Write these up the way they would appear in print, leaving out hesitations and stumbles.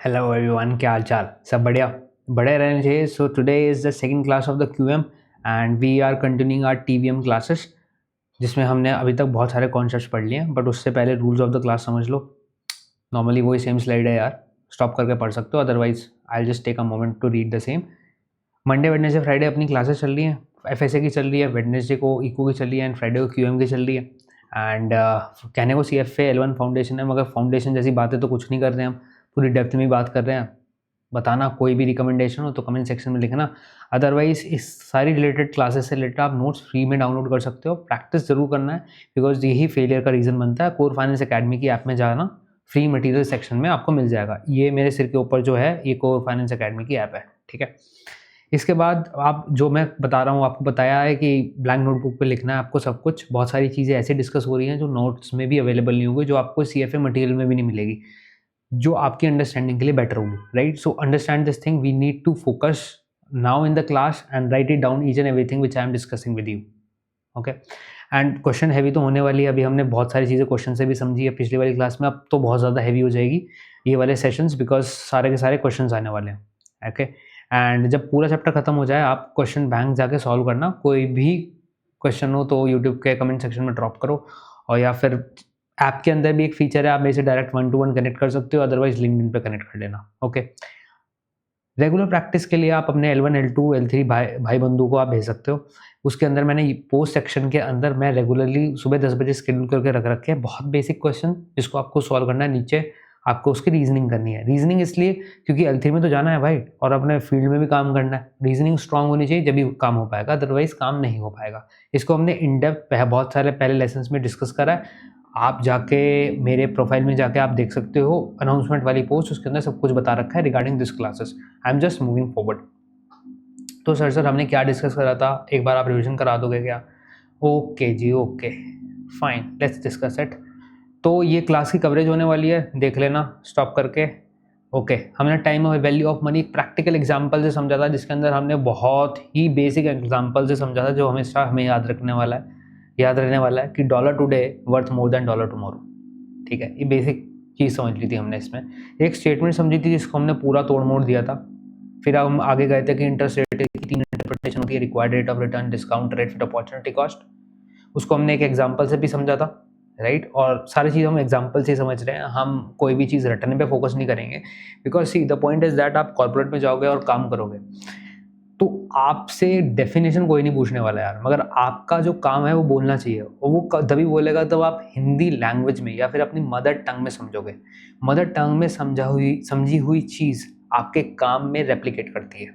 Hello everyone, क्या हाल चाल? सब बढ़िया, बड़े रहने चाहिए। So today is the second class of the QM and we are continuing our TVM classes, जिसमें हमने अभी तक बहुत सारे कॉन्सेप्ट्स पढ़ लिए हैं। बट उससे पहले रूल्स ऑफ द क्लास समझ लो। नॉर्मली वही सेम स्लाइड है यार, स्टॉप करके पढ़ सकते हो, otherwise I just take a moment to read the same. Monday Wednesday Friday अपनी क्लासेस चल रही हैं। एफएसए की चल रही है, वेडनेसडे को इको की चल रही है एंड फ्राइडे को क्यूएम की चल रही है। एंड कहने को सीएफए L1 फाउंडेशन है, मगर फाउंडेशन जैसी बातें तो कुछ नहीं कर रहे हैं हम, पूरी डेप्थ में बात कर रहे हैं। बताना कोई भी रिकमेंडेशन हो तो कमेंट सेक्शन में लिखना। अदरवाइज इस सारी रिलेटेड क्लासेस से रिलेटेड आप नोट्स फ्री में डाउनलोड कर सकते हो। प्रैक्टिस जरूर करना है, बिकॉज यही फेलियर का रीज़न बनता है। कोर फाइनेंस अकेडमी की ऐप में जाना, फ्री मटेरियल सेक्शन में आपको मिल जाएगा। ये मेरे सिर के ऊपर जो है, ये कोर फाइनेंस अकेडमी की ऐप है, ठीक है। इसके बाद आप जो मैं बता रहा हूँ, आपको बताया है कि ब्लैंक नोटबुक पे लिखना है आपको सब कुछ। बहुत सारी चीज़ें ऐसे डिस्कस हो रही हैं जो नोट्स में भी अवेलेबल नहीं होगी, जो आपको सीएफए मटेरियल में भी नहीं मिलेगी, जो आपकी अंडरस्टैंडिंग के लिए बेटर होगी, right. So understand this thing, we need to focus now in the class and write it down each and everything which I am discussing with you, okay. And question heavy तो होने वाली है। अभी हमने बहुत सारी चीज़ें क्वेश्चन से भी समझी है पिछली वाली क्लास में, अब तो बहुत ज़्यादा हैवी हो जाएगी ये वाले सेशंस, बिकॉज सारे के सारे क्वेश्चन आने वाले हैं, ओके। एंड जब पूरा चैप्टर खत्म हो जाए, आप क्वेश्चन बैंक जाके सॉल्व करना। कोई भी क्वेश्चन हो तो यूट्यूब के कमेंट सेक्शन में ड्रॉप करो, और या फिर ऐप के अंदर भी एक फीचर है, आप मेरे से डायरेक्ट 1-to-1 कनेक्ट कर सकते हो, अदरवाइज लिंक्डइन पे कनेक्ट कर लेना, ओके। रेगुलर प्रैक्टिस के लिए आप अपने L1 L2 L3 भाई बंधु को आप भेज सकते हो। उसके अंदर मैंने पोस्ट सेक्शन के अंदर मैं रेगुलरली सुबह 10 बजे शेड्यूल करके रख रखे हैं बहुत बेसिक क्वेश्चन, जिसको आपको सॉल्व करना है। नीचे आपको उसकी रीजनिंग करनी है। रीजनिंग इसलिए क्योंकि L3 में तो जाना है भाई, और अपने फील्ड में भी काम करना है। रीजनिंग स्ट्रांग होनी चाहिए, जब भी काम हो पाएगा, अदरवाइज काम नहीं हो पाएगा। इसको हमने इन डेप्थ बहुत सारे पहले लेसन में डिस्कस करा है। आप जाके मेरे प्रोफाइल में जाके आप देख सकते हो, अनाउंसमेंट वाली पोस्ट, उसके अंदर सब कुछ बता रखा है regarding this classes. I am just moving forward. तो सर हमने क्या डिस्कस करा था, एक बार आप रिवीजन करा दोगे क्या? ओके जी, okay fine, let's discuss it. तो ये क्लास की कवरेज होने वाली है, देख लेना स्टॉप करके, ओके। हमने टाइम और value of money practical example से समझा था, जिसके अंदर हमने बहुत ही बेसिक एग्जांपल से समझा था, जो हमेशा हमें याद रहने वाला है कि dollar today worth more than dollar tomorrow, ठीक है। ये बेसिक चीज़ समझ ली थी हमने इसमें। एक स्टेटमेंट समझी थी जिसको हमने पूरा तोड़ मोड़ दिया था। फिर हम आगे गए थे कि इंटरेस्ट रेट की 3 इंटरप्रिटेशन होती है, required rate of return, discount rate, फिर अपॉर्चुनिटी कॉस्ट। उसको हमने एक एग्जाम्पल से भी समझा था, राइट। और सारी चीज़ हम एग्जाम्पल से समझ रहे हैं, हम कोई भी चीज़ रटने पे फोकस नहीं करेंगे, because see the point is that आप कॉर्पोरेट में जाओगे और काम करोगे तो आपसे डेफिनेशन कोई नहीं पूछने वाला यार, मगर आपका जो काम है वो बोलना चाहिए, और वो तभी बोलेगा जब आप हिंदी लैंग्वेज में या फिर अपनी मदर टंग में समझोगे। मदर टंग में समझी हुई चीज़ आपके काम में रेप्लिकेट करती है,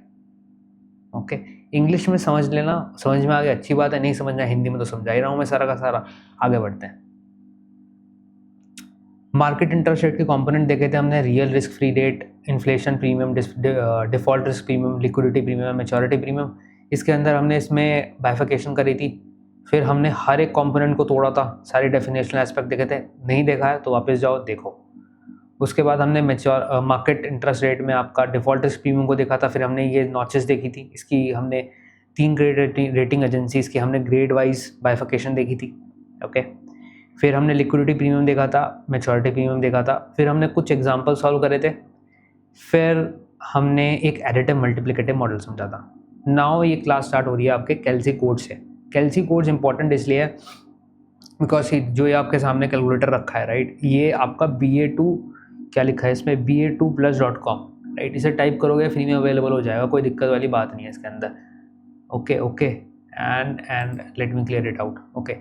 ओके। इंग्लिश में समझ लेना, समझ में आ गया अच्छी बात है, नहीं समझना हिंदी में तो समझा ही रहा हूँ मैं सारा का सारा। आगे बढ़ते हैं। मार्केट इंटरेस्ट रेट के कंपोनेंट देखे थे हमने, real risk free rate, inflation premium, default risk premium, liquidity premium, maturity premium. इसके अंदर हमने इसमें बाइफिकेशन करी थी। फिर हमने हर एक कंपोनेंट को तोड़ा था, सारी डेफिनेशनल एस्पेक्ट देखे थे। नहीं देखा है तो वापस जाओ देखो। उसके बाद हमने मार्केट इंटरेस्ट रेट में आपका डिफॉल्ट रिस्क प्रीमियम को देखा था। फिर हमने ये नॉचेस देखी थी, इसकी हमने 3 ग्रेड रेटिंग एजेंसीज की हमने ग्रेड वाइज बाइफिकेशन देखी थी, ओके। फिर हमने लिक्विडिटी प्रीमियम देखा था, मैच्योरिटी प्रीमियम देखा था। फिर हमने कुछ एग्जांपल सॉल्व करे थे। फिर हमने एक एडिटिव मल्टीप्लिकेटिव मॉडल समझा था। नाउ ये क्लास स्टार्ट हो रही है आपके कैलसी कोड से। कैलसी कोड्स इंपॉर्टेंट इसलिए है बिकॉज जो ये आपके सामने कैलकुलेटर रखा है, राइट, ये आपका BA2, क्या लिखा है इसमें, ba2plus.com, राइट। इसे टाइप करोगे फ्री में अवेलेबल हो जाएगा, कोई दिक्कत वाली बात नहीं है इसके अंदर, okay okay. And let me clear it out, okay.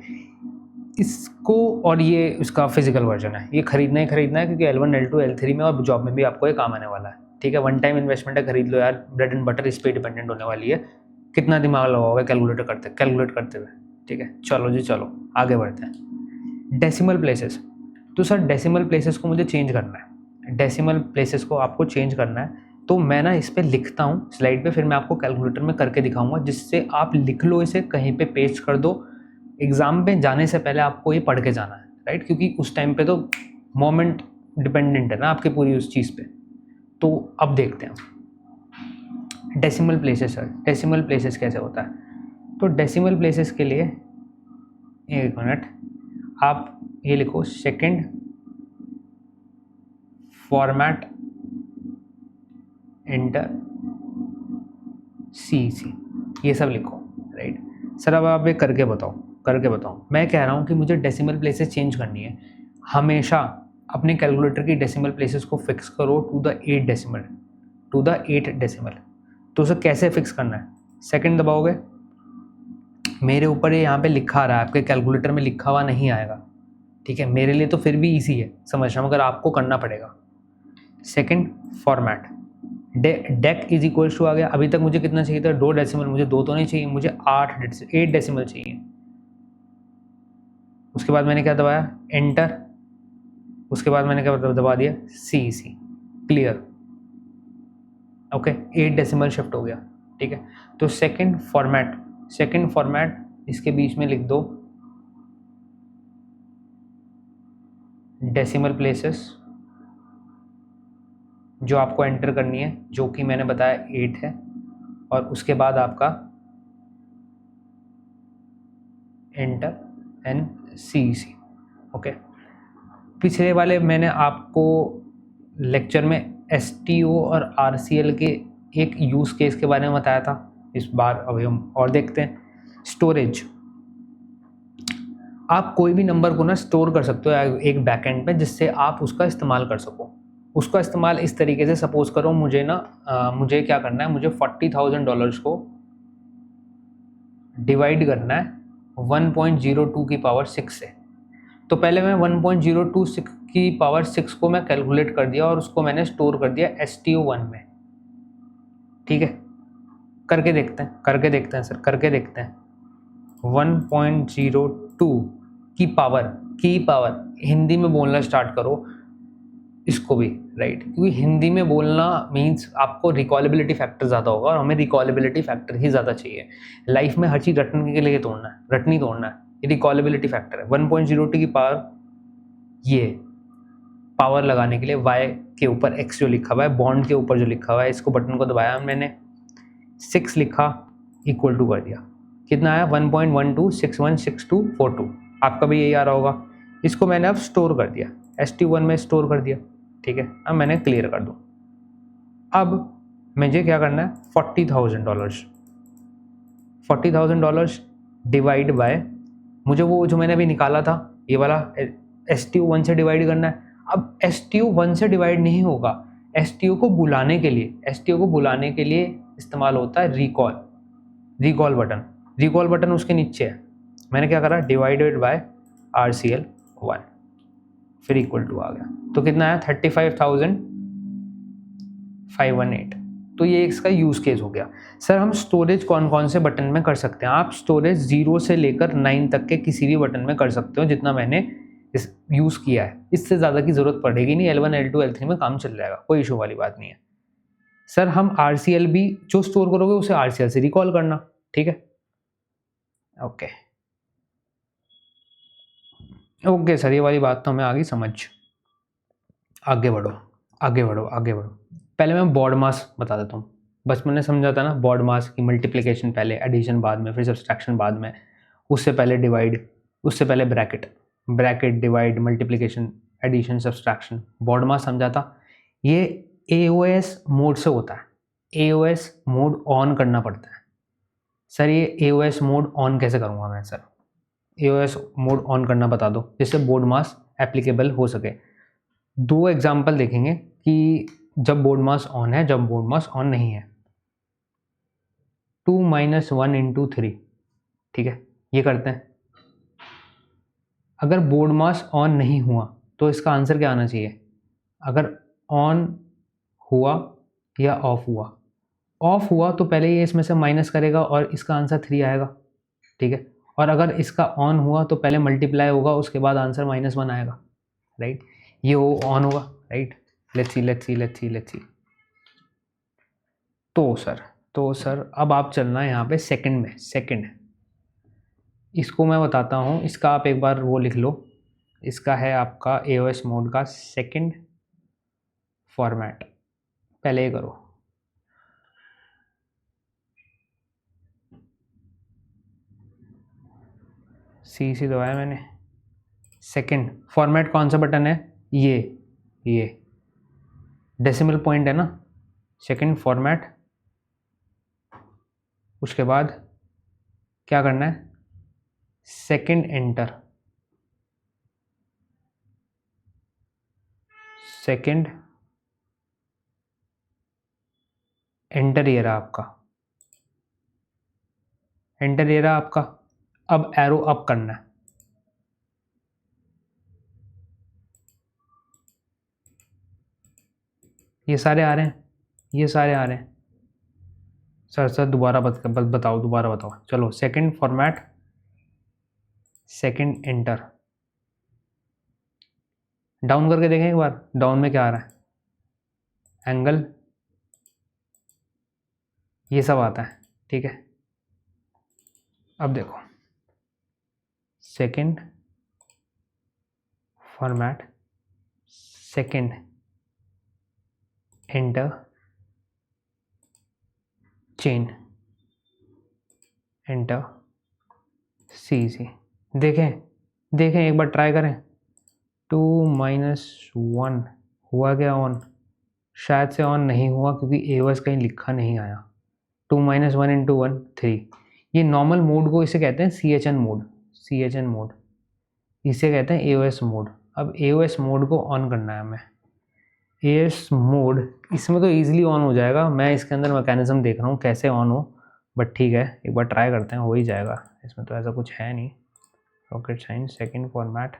इसको, और ये इसका फिजिकल वर्जन है, ये खरीदना ही खरीदना है, क्योंकि L1 L2 L3 में और जॉब में भी आपको ये काम आने वाला है, ठीक है। वन टाइम इन्वेस्टमेंट है, खरीद लो यार, ब्रेड एंड बटर इस पर डिपेंडेंट होने वाली है। कितना दिमाग लगाओगे कैलकुलेट करते हुए, ठीक है। चलो जी चलो आगे बढ़ते हैं। डेसिमल प्लेसेस, तो सर डेसिमल प्लेसेस को मुझे चेंज करना है, डेसिमल प्लेसेस को आपको चेंज करना है, तो मैं ना इस पर लिखता हूँ स्लाइड पे, फिर मैं आपको कैलकुलेटर में करके दिखाऊंगा, जिससे आप लिख लो, इसे कहीं पे पेस्ट कर दो। एग्ज़ाम पे जाने से पहले आपको ये पढ़ के जाना है, राइट, क्योंकि उस टाइम पे तो मोमेंट डिपेंडेंट है ना आपकी पूरी उस चीज़ पे। तो अब देखते हैं decimal places. Sir decimal places कैसे होता है, तो डेसिमल प्लेसेस के लिए एक मिनट, आप ये लिखो, सेकंड फॉर्मेट एंटर CEC, ये सब लिखो, राइट। सर अब आप ये करके बताओ। मैं कह रहा हूँ कि मुझे डेसिमल प्लेसेस चेंज करनी है। हमेशा अपने कैलकुलेटर की डेसिमल प्लेसेस को फिक्स करो टू द 8 डेसिमल। तो उसे कैसे फिक्स करना है? सेकंड दबाओगे, मेरे ऊपर ये यहाँ पे लिखा आ रहा है, आपके कैलकुलेटर में लिखा हुआ नहीं आएगा, ठीक है। मेरे लिए तो फिर भी इजी है समझना, मगर आपको करना पड़ेगा। Second format, dec is equals to आ गया। अभी तक मुझे कितना चाहिए था? 2 डेसिमल। मुझे 2 तो नहीं चाहिए, मुझे 8 डेसिमल चाहिए। उसके बाद मैंने क्या दबाया? एंटर। उसके बाद मैंने क्या दबा दिया? CEC, clear. Okay, 8 decimal shift हो गया, ठीक है। तो सेकंड फॉर्मेट इसके बीच में लिख दो डेसिमल प्लेसेस जो आपको एंटर करनी है, जो कि मैंने बताया 8 है। और उसके बाद आपका एंटर एंड CEC, ओके। पिछले वाले मैंने आपको लेक्चर में STO और RCL के एक यूज़ केस के बारे में बताया था। इस बार अभी हम और देखते हैं। स्टोरेज, आप कोई भी नंबर को ना स्टोर कर सकते हो एक बैकएंड पे, जिससे आप उसका इस्तेमाल कर सको। उसका इस्तेमाल इस तरीके से, सपोज करो मुझे मुझे क्या करना है, मुझे $40,000 को डिवाइड करना है 1.02 की पावर 6 से। तो पहले मैं 1.026 की पावर 6 को मैं कैलकुलेट कर दिया और उसको मैंने स्टोर कर दिया STO1 में, ठीक है। करके देखते हैं सर, करके देखते हैं। 1.02 की पावर हिंदी में बोलना स्टार्ट करो इसको भी, राइट। क्योंकि हिंदी में बोलना मीन्स आपको रिकॉलेबिलिटी फैक्टर ज़्यादा होगा, और हमें रिकॉलेबिलिटी फैक्टर ही ज़्यादा चाहिए लाइफ में। हर चीज़ रटने के लिए तोड़ना है, ये रिकॉलेबिलिटी फैक्टर है। 1.02 की पावर, ये पावर लगाने के लिए y के ऊपर x जो लिखा हुआ है, बॉन्ड के ऊपर जो लिखा हुआ है, इसको बटन को दबाया मैंने, 6 लिखा, इक्वल टू कर दिया। कितना आया? 1.12616242। आपका भी यही आ रहा होगा। इसको मैंने अब स्टोर कर दिया, STO1 में स्टोर कर दिया, ठीक है। अब मैंने क्लियर कर दूँ। अब मुझे क्या करना है? $40,000 डिवाइड बाय, मुझे वो जो मैंने अभी निकाला था ये वाला STO1 से डिवाइड करना है। अब STO1 से डिवाइड नहीं होगा, STO को बुलाने के लिए इस्तेमाल होता है रिकॉल बटन उसके नीचे है। मैंने क्या करा? डिवाइडेड बाय RCL1, फिर इक्वल टू आ गया। तो कितना आया? 35,518। तो ये इसका यूज़ केस हो गया। सर हम स्टोरेज कौन कौन से बटन में कर सकते हैं? आप स्टोरेज 0 से लेकर 9 तक के किसी भी बटन में कर सकते हो, जितना मैंने इस यूज़ किया है। इससे ज़्यादा की ज़रूरत पड़ेगी नहीं, L1 L2 L3 में काम चल जाएगा, कोई इशू वाली बात नहीं है। सर हम RCL भी जो स्टोर करोगे उसे RCL से रिकॉल करना, ठीक है। ओके सर, ये वाली बात तो हमें आ गई समझ। आगे बढ़ो। पहले मैं बॉड मास बता देता हूँ। बचपन में समझा था ना, बॉड मास की मल्टीप्लिकेशन पहले, एडिशन बाद में, फिर सब्सट्रैक्शन बाद में, उससे पहले डिवाइड, उससे पहले bracket divide multiplication addition subtraction. BODMAS समझा था। ये AOS मोड से होता है, AOS मोड ऑन करना पड़ता है। सर ये AOS मोड ऑन कैसे करूँगा मैं? सर AOS मोड ऑन करना बता दो, जिससे बोर्ड मास एप्लीकेबल हो सके। 2 एग्जाम्पल देखेंगे कि जब बोर्ड मास ऑन है, जब बोर्ड मास ऑन नहीं है। 2 - 1 × 3, ठीक है, ये करते हैं। अगर बोर्ड मास ऑन नहीं हुआ तो इसका आंसर क्या आना चाहिए? अगर ऑन हुआ या ऑफ हुआ? ऑफ हुआ तो पहले ये इसमें से माइनस करेगा और इसका आंसर 3 आएगा, ठीक है। और अगर इसका ऑन हुआ तो पहले मल्टीप्लाई होगा, उसके बाद आंसर -1 आएगा, राइट। ये वो ऑन होगा, राइट। Let's see. तो सर अब आप चलना है यहाँ पे सेकंड। इसको मैं बताता हूँ, इसका आप एक बार वो लिख लो। इसका है आपका AOS मोड का सेकंड फॉर्मेट। पहले ये करो, CC दबाया मैंने। सेकंड फॉर्मेट कौन सा बटन है? ये डेसिमल पॉइंट है ना, सेकंड फॉर्मेट, उसके बाद क्या करना है, सेकंड एंटर, सेकंड एंटर ये रहा आपका, एंटर ये रहा आपका। अब एरो अप करना है, ये सारे आ रहे हैं, ये सारे आ रहे हैं। सर दोबारा बताओ, दोबारा बताओ। चलो second format, second enter, down करके देखें एक बार, डाउन में क्या आ रहा है, एंगल, ये सब आता है, ठीक है। अब देखो second format, second enter, chain, enter, C, देखें देखें एक बार ट्राई करें। 2 - 1 हुआ क्या ऑन, शायद से ऑन नहीं हुआ क्योंकि एवस कहीं लिखा नहीं आया। 2 - 1 × 1 3। ये नॉर्मल मोड को इसे कहते हैं CHN मोड, CHN मोड इसे कहते हैं AOS मोड। अब AOS मोड को ऑन करना है हमें। AOS मोड इसमें तो ईजिली ऑन हो जाएगा, मैं इसके अंदर मैकेनिज्म देख रहा हूँ कैसे ऑन हो, बट ठीक है एक बार ट्राई करते हैं, हो ही जाएगा, इसमें तो ऐसा कुछ है नहीं rocket science. Second format,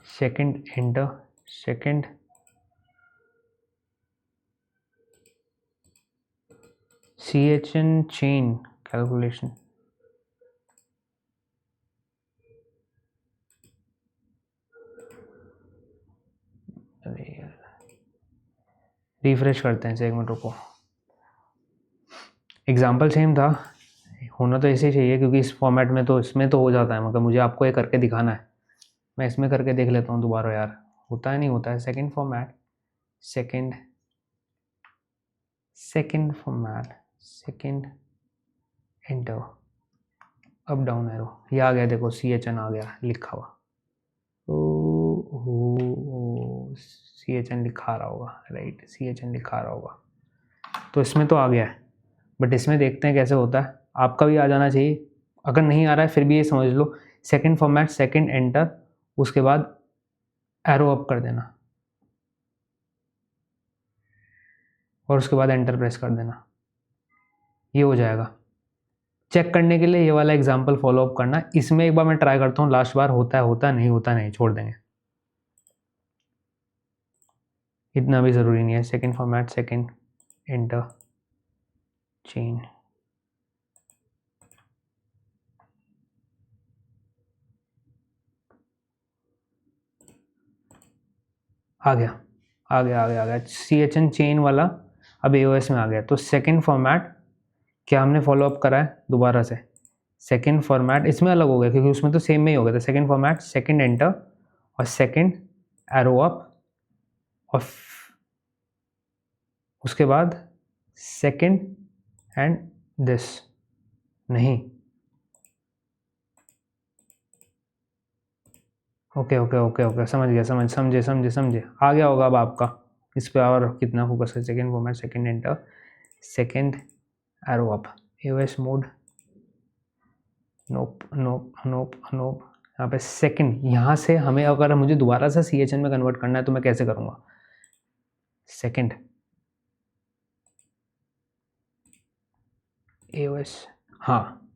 second enter, second CHN chain calculation, refresh करते हैं, एक मिनट रुको। एग्जाम्पल सेम था, होना तो ऐसे ही चाहिए क्योंकि इस फॉर्मेट में तो इसमें तो हो जाता है, मगर मुझे आपको ये करके दिखाना है। मैं इसमें करके देख लेता हूँ दोबारा यार, होता है नहीं होता है। Second format, second format, second enter, up down arrow, ये आ गया देखो, CHN आ गया लिखा हुआ, CHN लिखा रहा होगा, राइट, CHN लिखा रहा होगा, तो इसमें तो आ गया है। बट इसमें देखते हैं कैसे होता है, आपका भी आ जाना चाहिए। अगर नहीं आ रहा है फिर भी ये समझ लो, सेकंड फॉर्मेट, सेकंड एंटर, उसके बाद एरो अप कर देना और उसके बाद एंटर प्रेस कर देना, ये हो जाएगा। चेक करने के लिए ये वाला एग्जांपल फॉलो अप करना। इसमें एक बार मैं ट्राई करता हूँ, लास्ट बार होता है, होता नहीं, होता नहीं, छोड़ देंगे, इतना भी ज़रूरी नहीं है। Second format, second enter, chain, आ गया आ गया आ गया आ गया, CHN चेन वाला अब AOS में आ गया। तो सेकंड फॉर्मेट क्या हमने फॉलो अप करा है दोबारा से, सेकंड फॉर्मेट इसमें अलग हो गया क्योंकि उसमें तो सेम में ही हो गया था। सेकंड फॉर्मेट, सेकंड एंटर और सेकंड एरो अप, और उसके बाद सेकंड एंड दिस, नहीं, ओके ओके ओके ओके, समझ गया, समझे आ गया होगा अब आपका। इस पे और कितना फोकस है। Second format, second enter, second arrow up, AOS mode, nope nope nope nope, यहाँ पे सेकंड, यहाँ से हमें अगर मुझे दोबारा से CHN में कन्वर्ट करना है तो मैं कैसे करूँगा, सेकंड AOS, हाँ,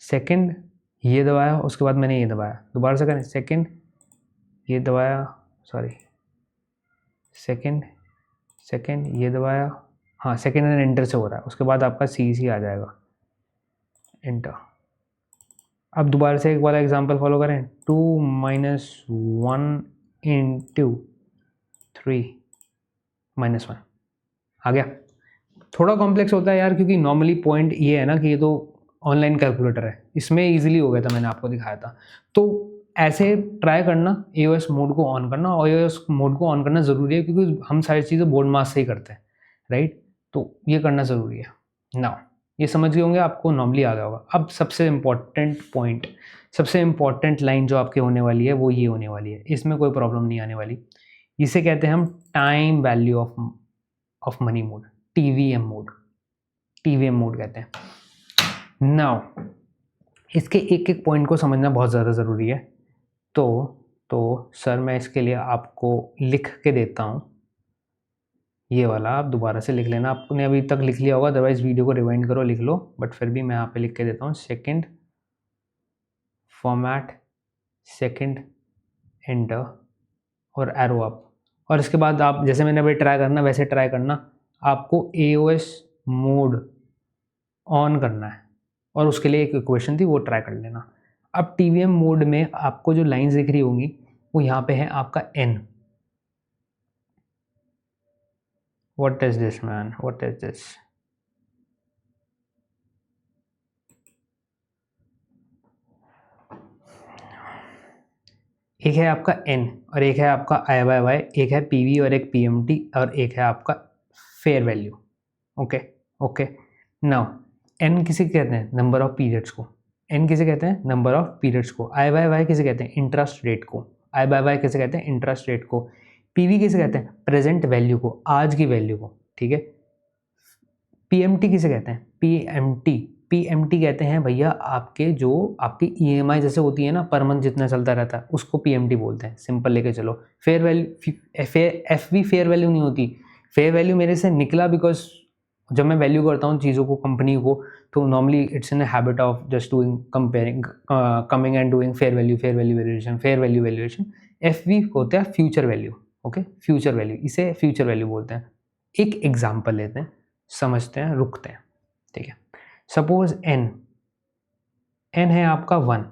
सेकंड ये दबाया, उसके बाद मैंने ये दबाया, दोबारा से करें, सेकंड ये दबाया, सॉरी, सेकंड ये दबाया, हाँ, सेकंड एंड एंटर से हो रहा है, उसके बाद आपका CC आ जाएगा, एंटर। अब दोबारा से एक वाला एग्जांपल फॉलो करें, 2 - 1 × 3 - 1 आ गया। थोड़ा कॉम्प्लेक्स होता है यार, क्योंकि नॉर्मली पॉइंट ये है ना कि ये तो ऑनलाइन कैलकुलेटर है, इसमें इजीली हो गया था, मैंने आपको दिखाया था। तो ऐसे ट्राई करना, AOS मोड को ऑन करना, और AOS मोड को ऑन करना ज़रूरी है क्योंकि हम सारी चीज़ें बोर्ड मास से ही करते हैं, राइट, तो ये करना ज़रूरी है। नाउ ये समझ गए होंगे, आपको नॉर्मली आ गया होगा। अब सबसे इम्पॉर्टेंट पॉइंट, सबसे इम्पॉर्टेंट लाइन जो आपके होने वाली है वो ये होने वाली है, इसमें कोई प्रॉब्लम नहीं आने वाली। इसे कहते हैं हम time value of money mode, TVM mode, TVM mode कहते हैं। नाउ इसके एक एक पॉइंट को समझना बहुत ज़्यादा ज़रूरी है। तो सर मैं इसके लिए आपको लिख के देता हूँ, ये वाला आप दोबारा से लिख लेना, आपने अभी तक लिख लिया होगा, अदरवाइज वीडियो को रिवाइंड करो, लिख लो, बट फिर भी मैं यहाँ पे लिख के देता हूँ। सेकंड फॉर्मेट, सेकंड एंटर और एरो अप, और इसके बाद आप जैसे मैंने अभी ट्राई करना वैसे ट्राई करना। आपको एओएस मोड ऑन करना है और उसके लिए एक इक्वेशन थी वो ट्राई कर लेना। अब टीवीएम मोड में आपको जो लाइंस दिख रही होंगी वो यहाँ पे है आपका N. What is this man, what is this? एक है आपका एन और एक है आपका आई वाई वाई, एक है पीवी और एक पीएमटी और एक है आपका fair value. Okay okay, now N किसे कहते हैं? नंबर ऑफ पीरियड्स को। एन किसे कहते हैं? नंबर ऑफ पीरियड्स को। आई वाई वाई किसे कहते हैं? इंटरेस्ट रेट को। आई वाई वाई किसे कहते हैं? इंटरेस्ट रेट को। पीवी किसे कहते हैं? प्रेजेंट वैल्यू को, आज की वैल्यू को, ठीक है। पीएमटी किसे कहते हैं? पीएमटी, पीएमटी कहते हैं भैया आपके जो आपकी ईएमआई जैसे होती है ना पर मंथ जितना चलता रहता है उसको पीएमटी बोलते हैं, सिंपल लेके चलो। Fair value, FV fair value नहीं होती। फेयर वैल्यू मेरे से निकला बिकॉज जब मैं वैल्यू करता हूँ चीज़ों को, कंपनी को, तो normally it's in habit of just doing comparing, coming and doing fair value valuation, fair value valuation. FV होता है future value, okay, future value, इसे फ्यूचर वैल्यू बोलते हैं। एक एग्जाम्पल लेते हैं, समझते हैं, रुकते हैं, ठीक है। सपोज एन है आपका 1,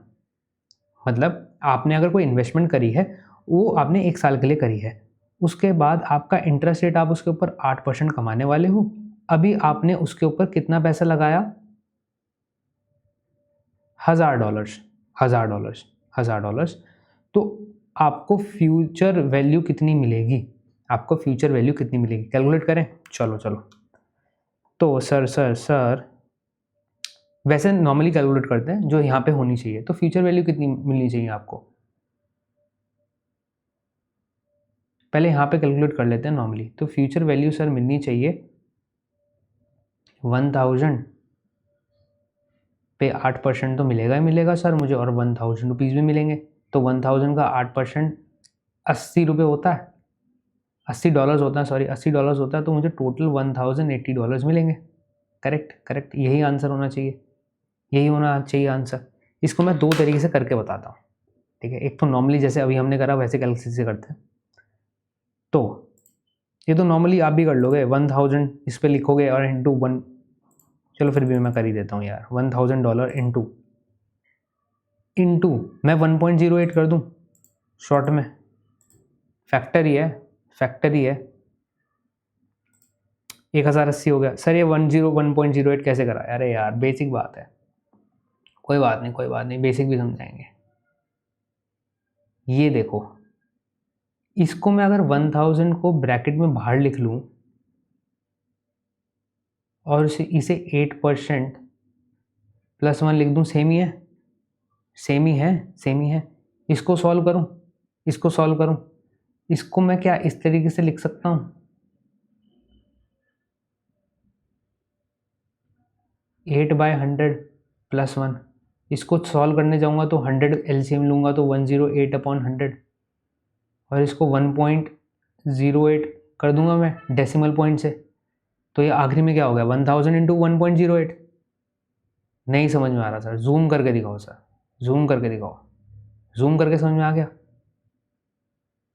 मतलब आपने अगर कोई इन्वेस्टमेंट करी है वो आपने 1 साल के लिए करी है, उसके बाद आपका इंटरेस्ट रेट, आप उसके ऊपर 8% कमाने वाले हो। अभी आपने उसके ऊपर कितना पैसा लगाया? $1000, $1000। तो आपको फ्यूचर वैल्यू कितनी मिलेगी? आपको फ्यूचर वैल्यू कितनी मिलेगी? कैलकुलेट करें, चलो चलो। तो सर वैसे नॉर्मली कैलकुलेट करते हैं जो यहाँ पे होनी चाहिए। तो फ्यूचर वैल्यू कितनी मिलनी चाहिए आपको? पहले यहाँ पे कैलकुलेट कर लेते हैं नॉर्मली। तो फ्यूचर वैल्यू सर मिलनी चाहिए 1000 पे 8% तो मिलेगा ही मिलेगा सर मुझे, और 1000 रुपीज़ भी मिलेंगे। तो 1000 का 8% $80 होता है, $80 होता है, सॉरी $80 होता है। तो मुझे टोटल $1080 मिलेंगे। करेक्ट करेक्ट, यही आंसर होना चाहिए, यही होना चाहिए आंसर। इसको मैं 2 तरीके से करके बताता हूँ, ठीक है। एक तो नॉर्मली जैसे अभी हमने करा वैसे कैलकुलेशन से करते हैं। तो ये तो नॉर्मली आप भी कर लोगे, 1000 इस पर लिखोगे और इंटू 1, चलो फिर भी मैं कर ही देता हूँ यार, $1000 इंटू मैं 1.08 कर दूँ शॉर्ट में, फैक्टर ही है, फैक्टर ही है। 1080 हो गया सर। ये 1.08 कैसे करा? अरे यार बेसिक बात है, कोई बात नहीं, कोई बात नहीं, बेसिक भी समझाएंगे। ये देखो, इसको मैं अगर 1000 को ब्रैकेट में बाहर लिख लूँ और इसे 8% +1 लिख दूँ, सेम ही है, सेम ही है, सेम ही है। इसको सॉल्व करूँ, इसको सॉल्व करूँ, इसको मैं क्या इस तरीके से लिख सकता हूँ, 8/100 +1। इसको सॉल्व करने जाऊँगा तो 100 एलसीएम लूँगा तो 108/100, और इसको 1.08 कर दूंगा मैं डेसिमल पॉइंट से। तो ये आखिरी में क्या हो गया? 1000 इंटू 1.08। नहीं समझ में आ रहा सर, जूम करके दिखाओ सर, जूम करके दिखाओ, जूम करके समझ में आ गया?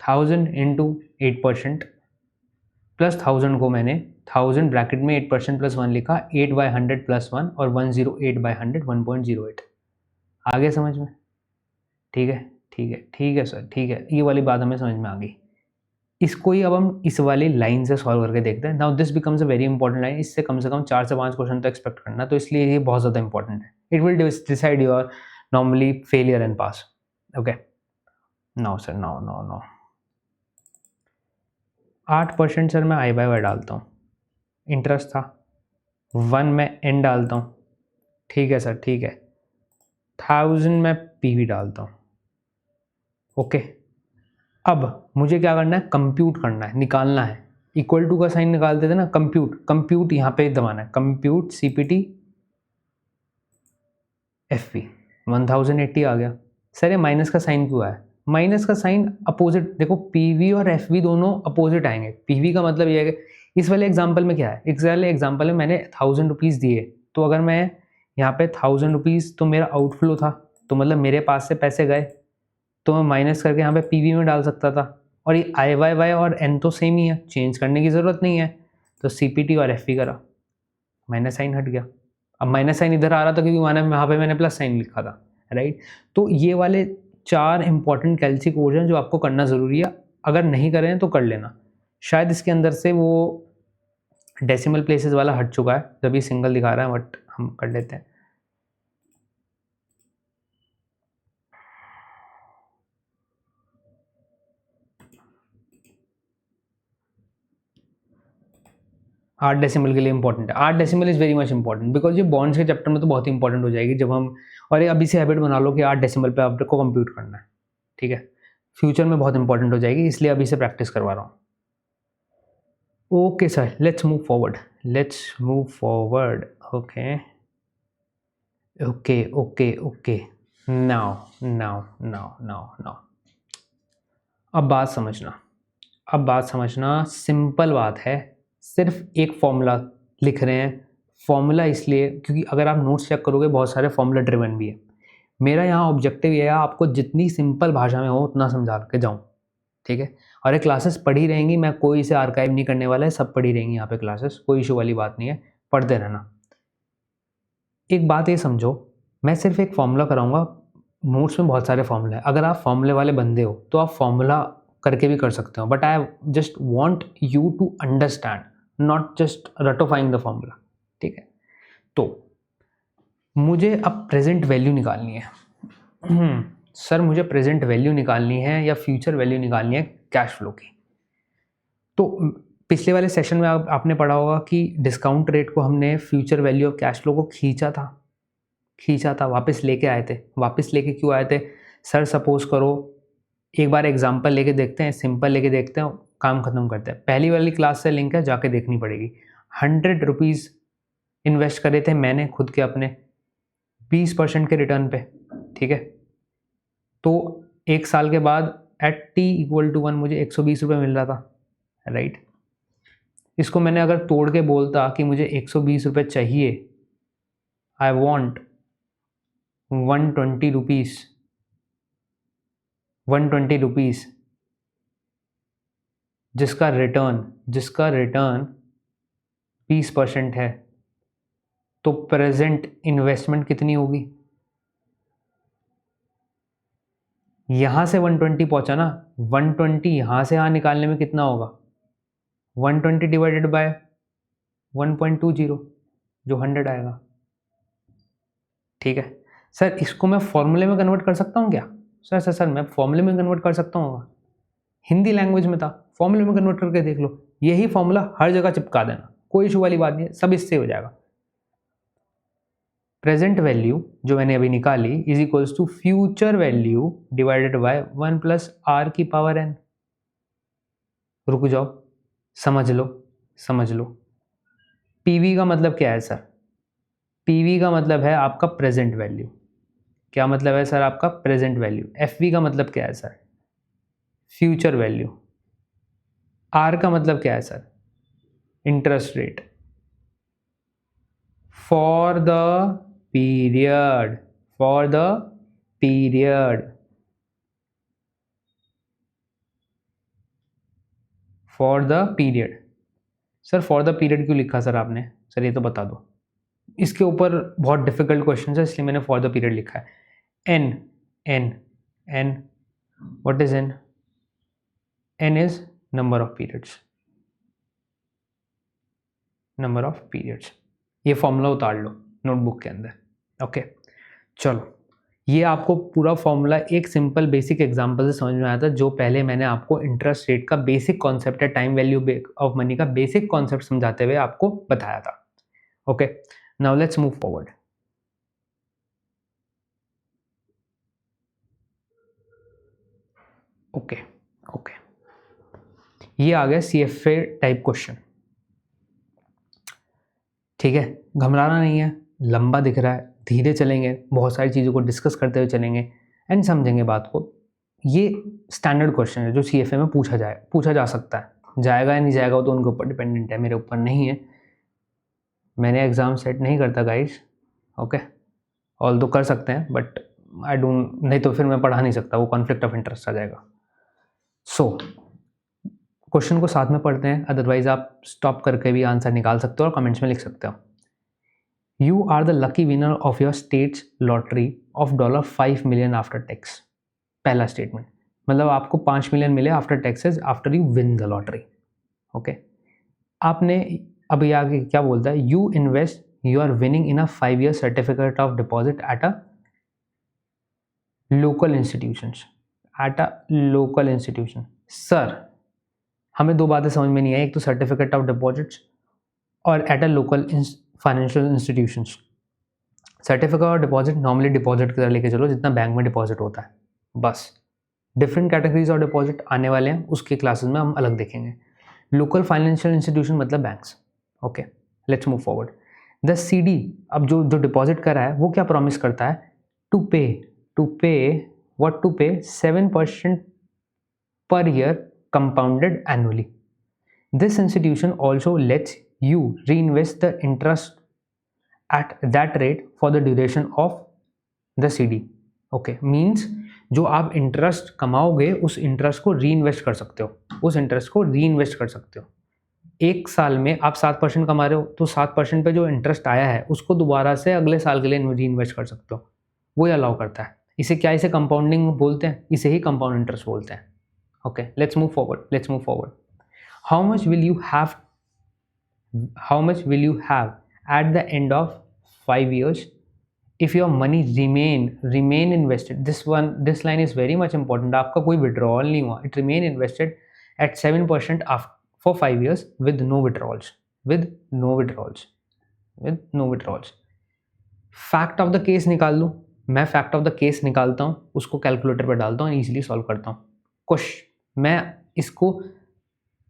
1000 इंटू 8% प्लस 1000 को मैंने 1000 ब्रैकेट में 8% +1 लिखा, 8/100 +1 और 108/100 1.08। आ गया समझ में? ठीक है ठीक है ठीक है सर, ठीक है, ये वाली बात हमें समझ में आ गई। इसको ही अब हम इस वाली लाइन से सॉल्व करके देखते हैं। Now this becomes a very important line. इससे कम से कम 4 से 5 क्वेश्चन तो एक्सपेक्ट करना, तो इसलिए ये बहुत ज़्यादा इंपॉर्टेंट है। It will decide your normally failure and pass. Okay, now sir, now now now 8% sir मैं आई बाय वाई डालता हूँ, इंटरेस्ट था। 1 मैं एन डालता हूँ, ठीक है सर, ठीक है। 1000 मैं पी वी डालता हूँ, ओके। अब मुझे क्या करना है, कंप्यूट करना है, निकालना है। इक्वल टू का साइन निकालते थे ना, कंप्यूट यहाँ पे दबाना है, कंप्यूट CPT FV 1080 आ गया। सर ये माइनस का साइन क्यों आया? माइनस का साइन अपोजिट, देखो PV और FV दोनों अपोजिट आएंगे। PV का मतलब ये है कि इस वाले एग्जाम्पल में क्या है, इस वाले एग्जाम्पल में मैंने 1000 रुपीज़ दिए, तो अगर मैं यहाँ पे 1000 रुपीज़ तो मेरा आउटफ्लो था, तो मतलब मेरे पास से पैसे गए, तो मैं माइनस करके यहाँ पे PV में डाल सकता था। और ये IYY और N तो सेम ही है, चेंज करने की ज़रूरत नहीं है। तो CPT और FV करा, माइनस साइन हट गया। अब माइनस साइन इधर आ रहा था क्योंकि वहाँ पे मैंने प्लस साइन लिखा था, राइट। तो ये वाले 4 इंपॉर्टेंट कैलसी कोड हैं जो आपको करना ज़रूरी है। अगर नहीं करें तो कर लेना। शायद इसके अंदर से वो डेसिमल प्लेसेस वाला हट चुका है, जब ये सिंगल दिखा रहा है, बट हम कर लेते हैं। आठ डेसिमल के लिए इंपॉर्टेंट है। 8 decimal is very much important, because ये बॉन्ड्स के चैप्टर में तो बहुत ही इंपॉर्टेंट हो जाएगी जब हम, और ये अभी से हैबिट बना लो कि 8 डेसिमल पे आपको कंप्यूट करना है, ठीक है। फ्यूचर में बहुत इंपॉर्टेंट हो जाएगी, इसलिए अभी से प्रैक्टिस करवा रहा हूँ। Okay sir, let's move forward, okay okay. Now अब बात समझना, सिंपल बात है। सिर्फ एक फॉर्मूला लिख रहे हैं। फॉर्मूला इसलिए क्योंकि अगर आप नोट्स चेक करोगे बहुत सारे फॉर्मूला ड्रिवन भी है। मेरा यहाँ ऑब्जेक्टिव ये है आपको जितनी सिंपल भाषा में हो उतना समझा के जाऊँ, ठीक है। और ये क्लासेस पढ़ी रहेंगी, मैं कोई इसे आर्काइव नहीं करने वाला है, सब पढ़ी रहेंगी यहाँ पे क्लासेस, कोई इशू वाली बात नहीं है, पढ़ते रहना। एक बात ये समझो, मैं सिर्फ एक फॉर्मूला कराऊंगा, नोट्स में बहुत सारे फॉर्मूले हैं। अगर आप फॉर्मूले वाले बंदे हो तो आप फॉर्मूला करके भी कर सकते हो, but I just want you to understand, not just रटोफाइंग द फॉर्मूला, ठीक है। तो मुझे अब प्रेजेंट वैल्यू निकालनी है। सर मुझे प्रेजेंट वैल्यू निकालनी है या फ्यूचर वैल्यू निकालनी है कैश फ्लो की। तो पिछले वाले सेशन में आपने पढ़ा होगा कि डिस्काउंट रेट को हमने future value of cash flow को खींचा था, वापस लेके आए थे। वापस लेके क्यों आए थे? सर सपोज करो, एक बार एग्जांपल लेके देखते हैं, सिंपल लेके देखते हैं, काम खत्म करते हैं। पहली वाली क्लास से लिंक है, जाके देखनी पड़ेगी। 100 रुपीज़ इन्वेस्ट करे थे मैंने खुद के अपने, 20% के रिटर्न पे, ठीक है। तो एक साल के बाद एट t=1 मुझे 120 रुपये मिल रहा था, राइट। इसको मैंने अगर तोड़ के बोलता कि मुझे 120 रुपये चाहिए, आई वॉन्ट 120 रुपीज़, जिसका रिटर्न 20% है, तो प्रेजेंट इन्वेस्टमेंट कितनी होगी? यहाँ से 120 पहुँचा ना, 120 यहाँ से यहाँ निकालने में कितना होगा? 120 डिवाइडेड बाय 1.20, जो 100 आएगा, ठीक है। सर इसको मैं फॉर्मूले में कन्वर्ट कर सकता हूँ क्या? सर मैं फॉर्मूले में कन्वर्ट कर सकता हूँ, हिंदी लैंग्वेज में था, फॉर्मूले में कन्वर्ट करके देख लो। यही फॉर्मूला हर जगह चिपका देना, कोई इशू वाली बात नहीं है, सब इससे हो जाएगा। प्रेजेंट वैल्यू जो मैंने अभी निकाली is equals to future value divided by 1 + r⁴n। रुक जाओ, समझ लो। पीवी का मतलब क्या है सर? पीवी का मतलब है आपका प्रेजेंट वैल्यू। क्या मतलब है सर आपका? Present value. एफवी का मतलब क्या है सर? Future value. आर का मतलब क्या है sir? Interest rate for the period, for the period sir for the period क्यों लिखा सर आपने? सर ये तो बता दो। इसके ऊपर बहुत डिफिकल्ट क्वेश्चन है, इसलिए मैंने फॉर द पीरियड लिखा है। N what is N? N is number of periods. ये फॉर्मूला उतार लो नोटबुक के अंदर, ओके। चलो, ये आपको पूरा फॉर्मूला एक सिंपल बेसिक एग्जांपल से समझ में आया था, जो पहले मैंने आपको इंटरेस्ट रेट का बेसिक कॉन्सेप्ट है, टाइम वैल्यू ऑफ मनी का बेसिक कॉन्सेप्ट समझाते हुए आपको बताया था, okay. Now let's move forward. Okay, okay, ये आ गया CFA टाइप क्वेश्चन। ठीक है, घबराना नहीं है, लंबा दिख रहा है, धीरे चलेंगे, बहुत सारी चीज़ों को डिस्कस करते हुए चलेंगे एंड समझेंगे बात को। ये स्टैंडर्ड क्वेश्चन है जो CFA में पूछा जा सकता है। जाएगा या नहीं जाएगा वो तो उनके ऊपर डिपेंडेंट है, मेरे ऊपर नहीं है। मैंने एग्ज़ाम सेट नहीं करता गाइस, ओके, ऑल तो कर सकते हैं बट आई डोंट, नहीं तो फिर मैं पढ़ा नहीं सकता, वो कॉन्फ्लिक्ट ऑफ इंटरेस्ट आ जाएगा। सो क्वेश्चन को साथ में पढ़ते हैं, अदरवाइज आप स्टॉप करके भी आंसर निकाल सकते हो और कमेंट्स में लिख सकते हो। You are the lucky winner of your states lottery of $5 million after tax. पहला स्टेटमेंट, मतलब आपको 5 मिलियन मिले after taxes after you win the lottery. Okay, आपने अभी आगे क्या बोलता है, you invest, you are winning in a 5-year certificate of deposit at a local institutions, at a local institution. Sir हमें दो बातें समझ में नहीं आई, एक तो सर्टिफिकेट ऑफ डिपॉजिट्स और eight a local financial institutions. Certificate of deposit normally deposit की तरह लेके चलो जितना बैंक में डिपॉजिट होता है, बस। डिफरेंट कैटेगरीज ऑफ डिपॉजिट आने वाले हैं, उसके क्लासेस में हम अलग देखेंगे। लोकल फाइनेंशियल इंस्टीट्यूशन मतलब banks. Okay, let's move forward. The CD, अब जो डिपॉजिट कर रहा है वो क्या प्रॉमिस करता है, टू पे व्हाट, टू पे 7% per year compounded annually. This institution also lets you reinvest the interest at that rate for the duration of the CD. Okay, means जो आप इंटरेस्ट कमाओगे उस इंटरेस्ट को री इन्वेस्ट कर सकते हो, एक साल में आप 7% कमा रहे हो तो 7% पे जो इंटरेस्ट आया है उसको दोबारा से अगले साल के लिए री इन्वेस्ट कर सकते हो, वो अलाउ करता है। इसे कंपाउंडिंग बोलते हैं, इसे ही कंपाउंड इंटरेस्ट बोलते हैं। Okay, let's move forward. How much will you have at the end of 5 years if your money remain invested? This line is very much important. आपका कोई withdrawal नहीं हुआ, it remain invested at 7% for 5 years with no withdrawals. Fact of the case निकाल लो, मैं fact of the case निकालता हूँ, उसको calculator पर डालता हूँ, ईजिली सॉल्व करता हूँ। मैं इसको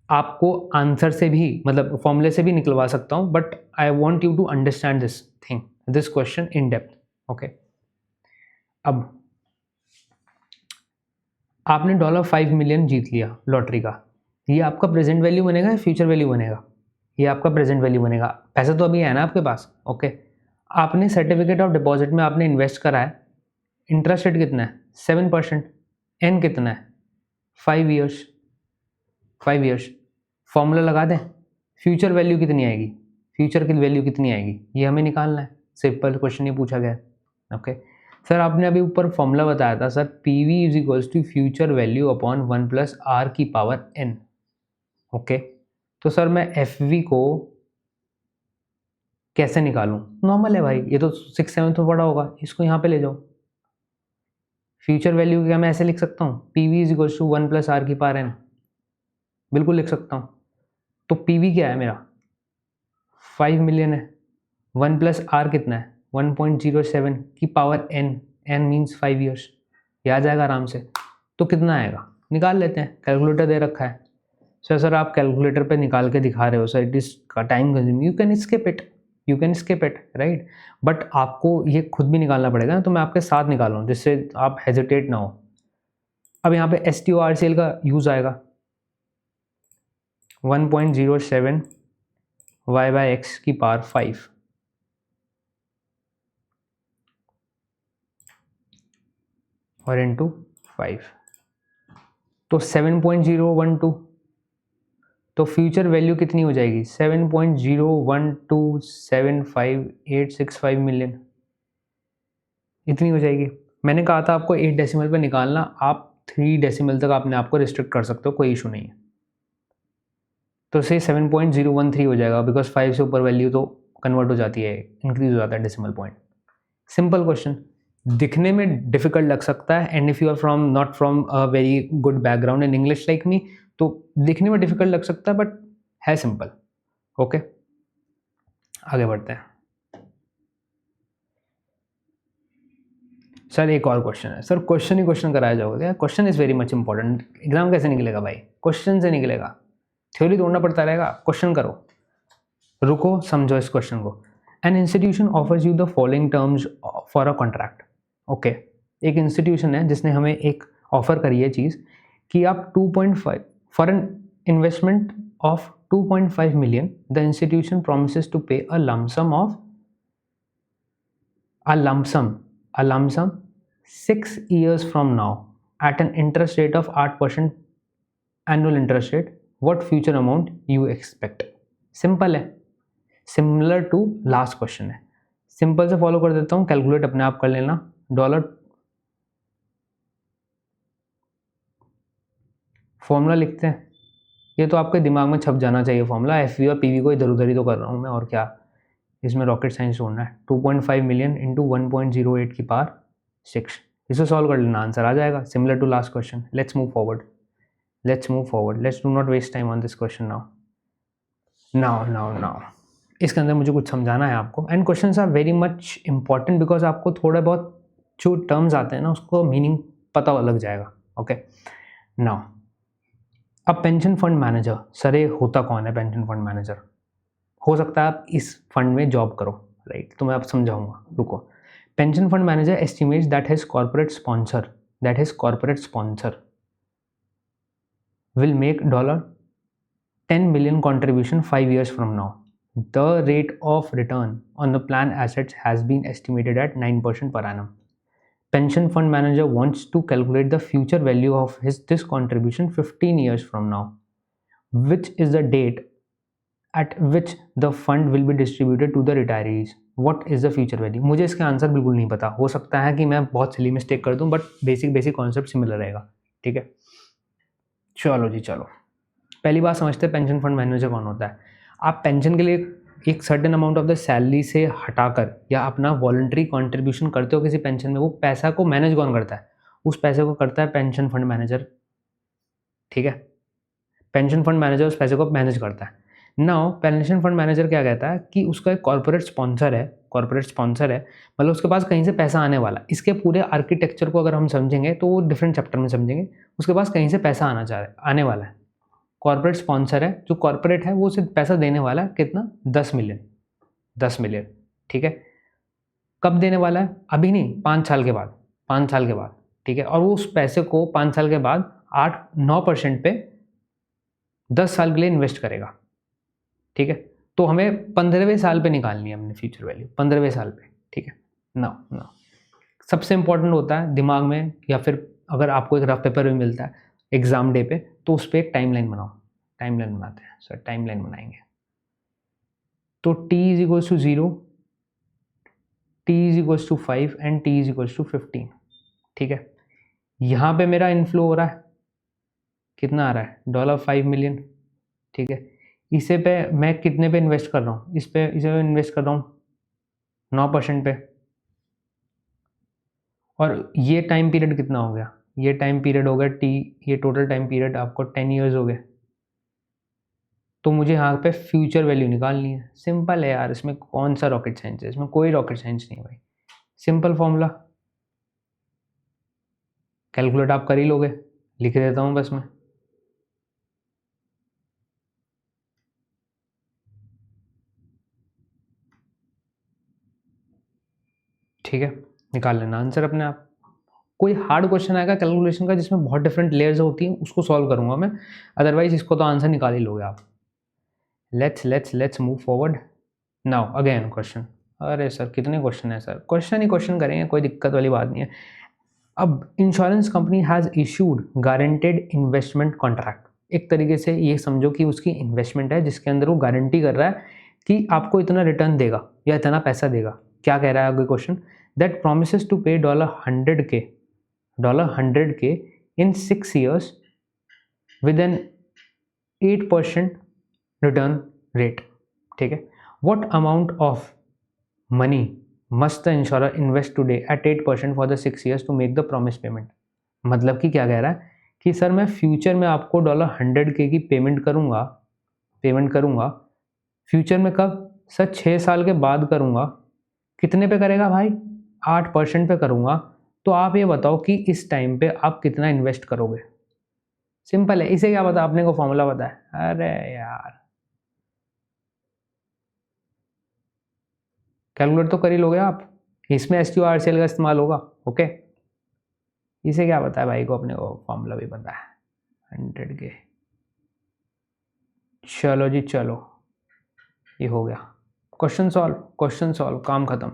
आपको आंसर से भी, मतलब फॉर्मूले से भी निकलवा सकता हूँ, but I want you to understand this question in depth. Okay, अब आपने $5 million जीत लिया लॉटरी का, ये आपका प्रेजेंट वैल्यू बनेगा या फ्यूचर वैल्यू बनेगा? ये आपका प्रेजेंट वैल्यू बनेगा, पैसा तो अभी है ना आपके पास। ओके, आपने सर्टिफिकेट ऑफ डिपॉजिट में आपने इन्वेस्ट करा है, इंटरेस्ट रेट कितना है 7%, एन कितना है 5 ईयर्स। फॉर्मूला लगा दें, फ्यूचर वैल्यू कितनी आएगी, ये हमें निकालना है। सिंपल क्वेश्चन ये पूछा गया है। ओके सर, आपने अभी ऊपर फॉर्मूला बताया था sir, PV is equals to future value upon 1 + R⁴n। Okay, तो सर मैं FV को कैसे निकालूं? नॉर्मल है भाई, ये तो 6-7 में पढ़ा होगा, इसको यहाँ पे ले जाओ। फ्यूचर वैल्यू क्या मैं ऐसे लिख सकता हूँ, PV is equals to 1 + R⁴n, बिल्कुल लिख सकता हूँ। तो PV क्या है मेरा 5 मिलियन है, 1 + R कितना है 1.07 की power n, n means 5 years, ये आ जाएगा आराम से। तो कितना आएगा निकाल लेते हैं, कैलकुलेटर दे रखा है। सर आप कैलकुलेटर पे निकाल के दिखा रहे हो sir, it is time consuming, you can skip it right, but आपको ये खुद भी निकालना पड़ेगा ना, तो मैं आपके साथ निकाल रहा हूँ जिससे आप हेजिटेट ना हो। अब यहाँ पे STORCL का यूज़ आएगा, 1.07 y/x की पावर 5 और इंटू 5, तो 7.012, तो फ्यूचर वैल्यू कितनी हो जाएगी 7.012758665 मिलियन, इतनी हो जाएगी। मैंने कहा था आपको 8 डेसिमल पे निकालना, आप 3 डेसिमल तक अपने आप को रिस्ट्रिक्ट कर सकते हो, कोई इशू नहीं है। तो से 7.013 हो जाएगा, बिकॉज 5 से ऊपर वैल्यू तो कन्वर्ट हो जाती है, इंक्रीज हो जाता है डेसिमल पॉइंट। सिंपल क्वेश्चन, दिखने में डिफिकल्ट लग सकता है, and if you are not from a very good background in English like me, तो दिखने में डिफिकल्ट लग सकता है, बट है सिंपल। ओके, आगे बढ़ते हैं। सर एक और क्वेश्चन है। सर क्वेश्चन ही क्वेश्चन कराया जाओगे? Question is very much important. Exam कैसे निकलेगा भाई? क्वेश्चन से निकलेगा। थ्योरी ढूंढना पड़ता रहेगा, क्वेश्चन करो। रुको, समझो इस क्वेश्चन को। An institution offers you the following terms for a contract. Okay, एक इंस्टीट्यूशन है जिसने हमें एक ऑफर करी है चीज़ कि आप 2.5 for an investment of 2.5 million, the institution promises to pay a lump sum 6 years from now at an interest rate of 8% annual interest rate. What future amount you expect? Simple है, similar to last question है। Simple से follow कर देता हूँ, calculate अपने आप कर लेना। डॉलर फॉर्मूला लिखते हैं, ये तो आपके दिमाग में छप जाना चाहिए फॉर्मूला। एफ और पी को इधर उधर ही तो कर रहा हूँ मैं, और क्या इसमें रॉकेट साइंस ढूंढना है। 2.5 million इंटू 1.08 की पावर 6, इसे सॉल्व कर लेना, आंसर आ जाएगा। Similar to last question. Let's move forward, let's do not waste time on this question now. इसके अंदर मुझे कुछ समझाना है आपको, and questions are very much important because आपको थोड़ा बहुत जो टर्म्स आते हैं ना उसको मीनिंग पता लग जाएगा। ओके, नाउ अब पेंशन फंड मैनेजर, सर ये होता कौन है पेंशन फंड मैनेजर? हो सकता है आप इस फंड में जॉब करो, राइट? तो मैं अब समझाऊंगा, रुको। Pension fund manager estimates that his corporate sponsor will make $10 million contribution 5 years from now. The rate of return on the plan assets has been estimated at 9% per annum. Pension fund manager wants to calculate the future value of this contribution 15 years from now. Which is the date at which the fund will be distributed to the retirees? What is the future value? मुझे इसका answer बिल्कुल नहीं पता, हो सकता है कि मैं बहुत सिली मिस्टेक कर दूं, बट बेसिक कॉन्सेप्ट सिमिलर रहेगा। ठीक है, चलो जी चलो। पहली बात समझते हैं पेंशन फंड मैनेजर कौन होता है। आप पेंशन के लिए एक certain amount of the salary से हटाकर या अपना वॉलंटरी कंट्रीब्यूशन करते हो किसी पेंशन में, वो पैसा को मैनेज कौन करता है? उस पैसे को करता है पेंशन फंड मैनेजर। ठीक है, पेंशन फंड मैनेजर उस पैसे को मैनेज करता है। नाउ पेंशन फंड मैनेजर क्या कहता है कि उसका एक कॉर्पोरेट स्पॉन्सर है, मतलब उसके पास कहीं से पैसा आने वाला है। इसके पूरे आर्किटेक्चर को अगर हम समझेंगे तो वो डिफरेंट चैप्टर में समझेंगे। उसके पास कहीं से पैसा आने वाला है। कॉर्पोरेट स्पॉन्सर है, जो कॉर्पोरेट है वो सिर्फ पैसा देने वाला है, कितना? 10 मिलियन। ठीक है, कब देने वाला है? अभी नहीं, 5 साल के बाद। ठीक है, और वो उस पैसे को 5 साल के बाद 8-9% पे 10 साल के लिए इन्वेस्ट करेगा। ठीक है, तो हमें 15वें साल पे निकालनी है अपनी फ्यूचर वैल्यू, 15वें साल पे। ठीक है, नाउ सबसे इंपॉर्टेंट होता है दिमाग में, या फिर अगर आपको एक रफ पेपर भी मिलता है एग्जाम डे पे, तो उस पर एक टाइमलाइन बनाओ। टाइमलाइन बनाते हैं सर, टाइमलाइन बनाएंगे तो t is equals to 0, t is equals to 5 and t is equals to 15। ठीक है, यहाँ पे मेरा इनफ्लो हो रहा है, कितना आ रहा है? $5 मिलियन। ठीक है, इसे पे मैं कितने पे इन्वेस्ट कर रहा हूँ? इसे इन्वेस्ट कर रहा हूँ 9% पे। और ये टाइम पीरियड कितना हो गया? ये टाइम पीरियड हो गया t, ये टोटल टाइम पीरियड आपको 10 ईयर्स हो गए। तो मुझे यहाँ पे फ्यूचर वैल्यू निकालनी है। सिंपल है यार, इसमें कौन सा रॉकेट साइंस है? इसमें कोई रॉकेट साइंस नहीं है भाई, सिंपल फॉर्मूला। कैलकुलेट आप कर ही लोगे, लिख देता हूँ बस मैं। ठीक है, निकाल लेना आंसर अपने आप। कोई हार्ड क्वेश्चन आएगा कैलकुलेशन का जिसमें बहुत डिफरेंट लेयर्स होती हैं, उसको सॉल्व करूंगा मैं, अदरवाइज इसको तो आंसर निकाल ही लोगे आप। Let's move forward. Now again question. अरे सर कितने क्वेश्चन है सर? क्वेश्चन करेंगे, कोई दिक्कत वाली बात नहीं है। अब insurance company has issued guaranteed investment contract. एक तरीके से ये समझो कि उसकी इन्वेस्टमेंट है जिसके अंदर वो गारंटी कर रहा है कि आपको इतना रिटर्न देगा या इतना पैसा देगा। क्या कह रहा है आगे क्वेश्चन? दैट प्रोमिसेस टू पे $100K in 6 years with an 8% return rate. ठीक है, what amount of money must the insurer invest today at 8% for the 6 years to make the promised payment? मतलब कि क्या कह रहा है कि सर मैं फ्यूचर में आपको $100K की पेमेंट करूंगा। फ्यूचर में कब? सर 6 साल के बाद करूंगा। कितने पे करेगा भाई? 8% पे करूंगा। तो आप ये बताओ कि इस टाइम पे आप कितना इन्वेस्ट करोगे। सिंपल है, इसे क्या पता, आपने को फॉर्मूला पता है। अरे यार कैलकुलेट तो कर ही लोगे आप, इसमें SQRCL का इस्तेमाल होगा। ओके, इसे क्या पता है भाई को, अपने को फॉर्मूला भी पता है 100 के। चलो जी चलो, ये हो गया, क्वेश्चन सॉल्व, क्वेश्चन सॉल्व, काम खत्म।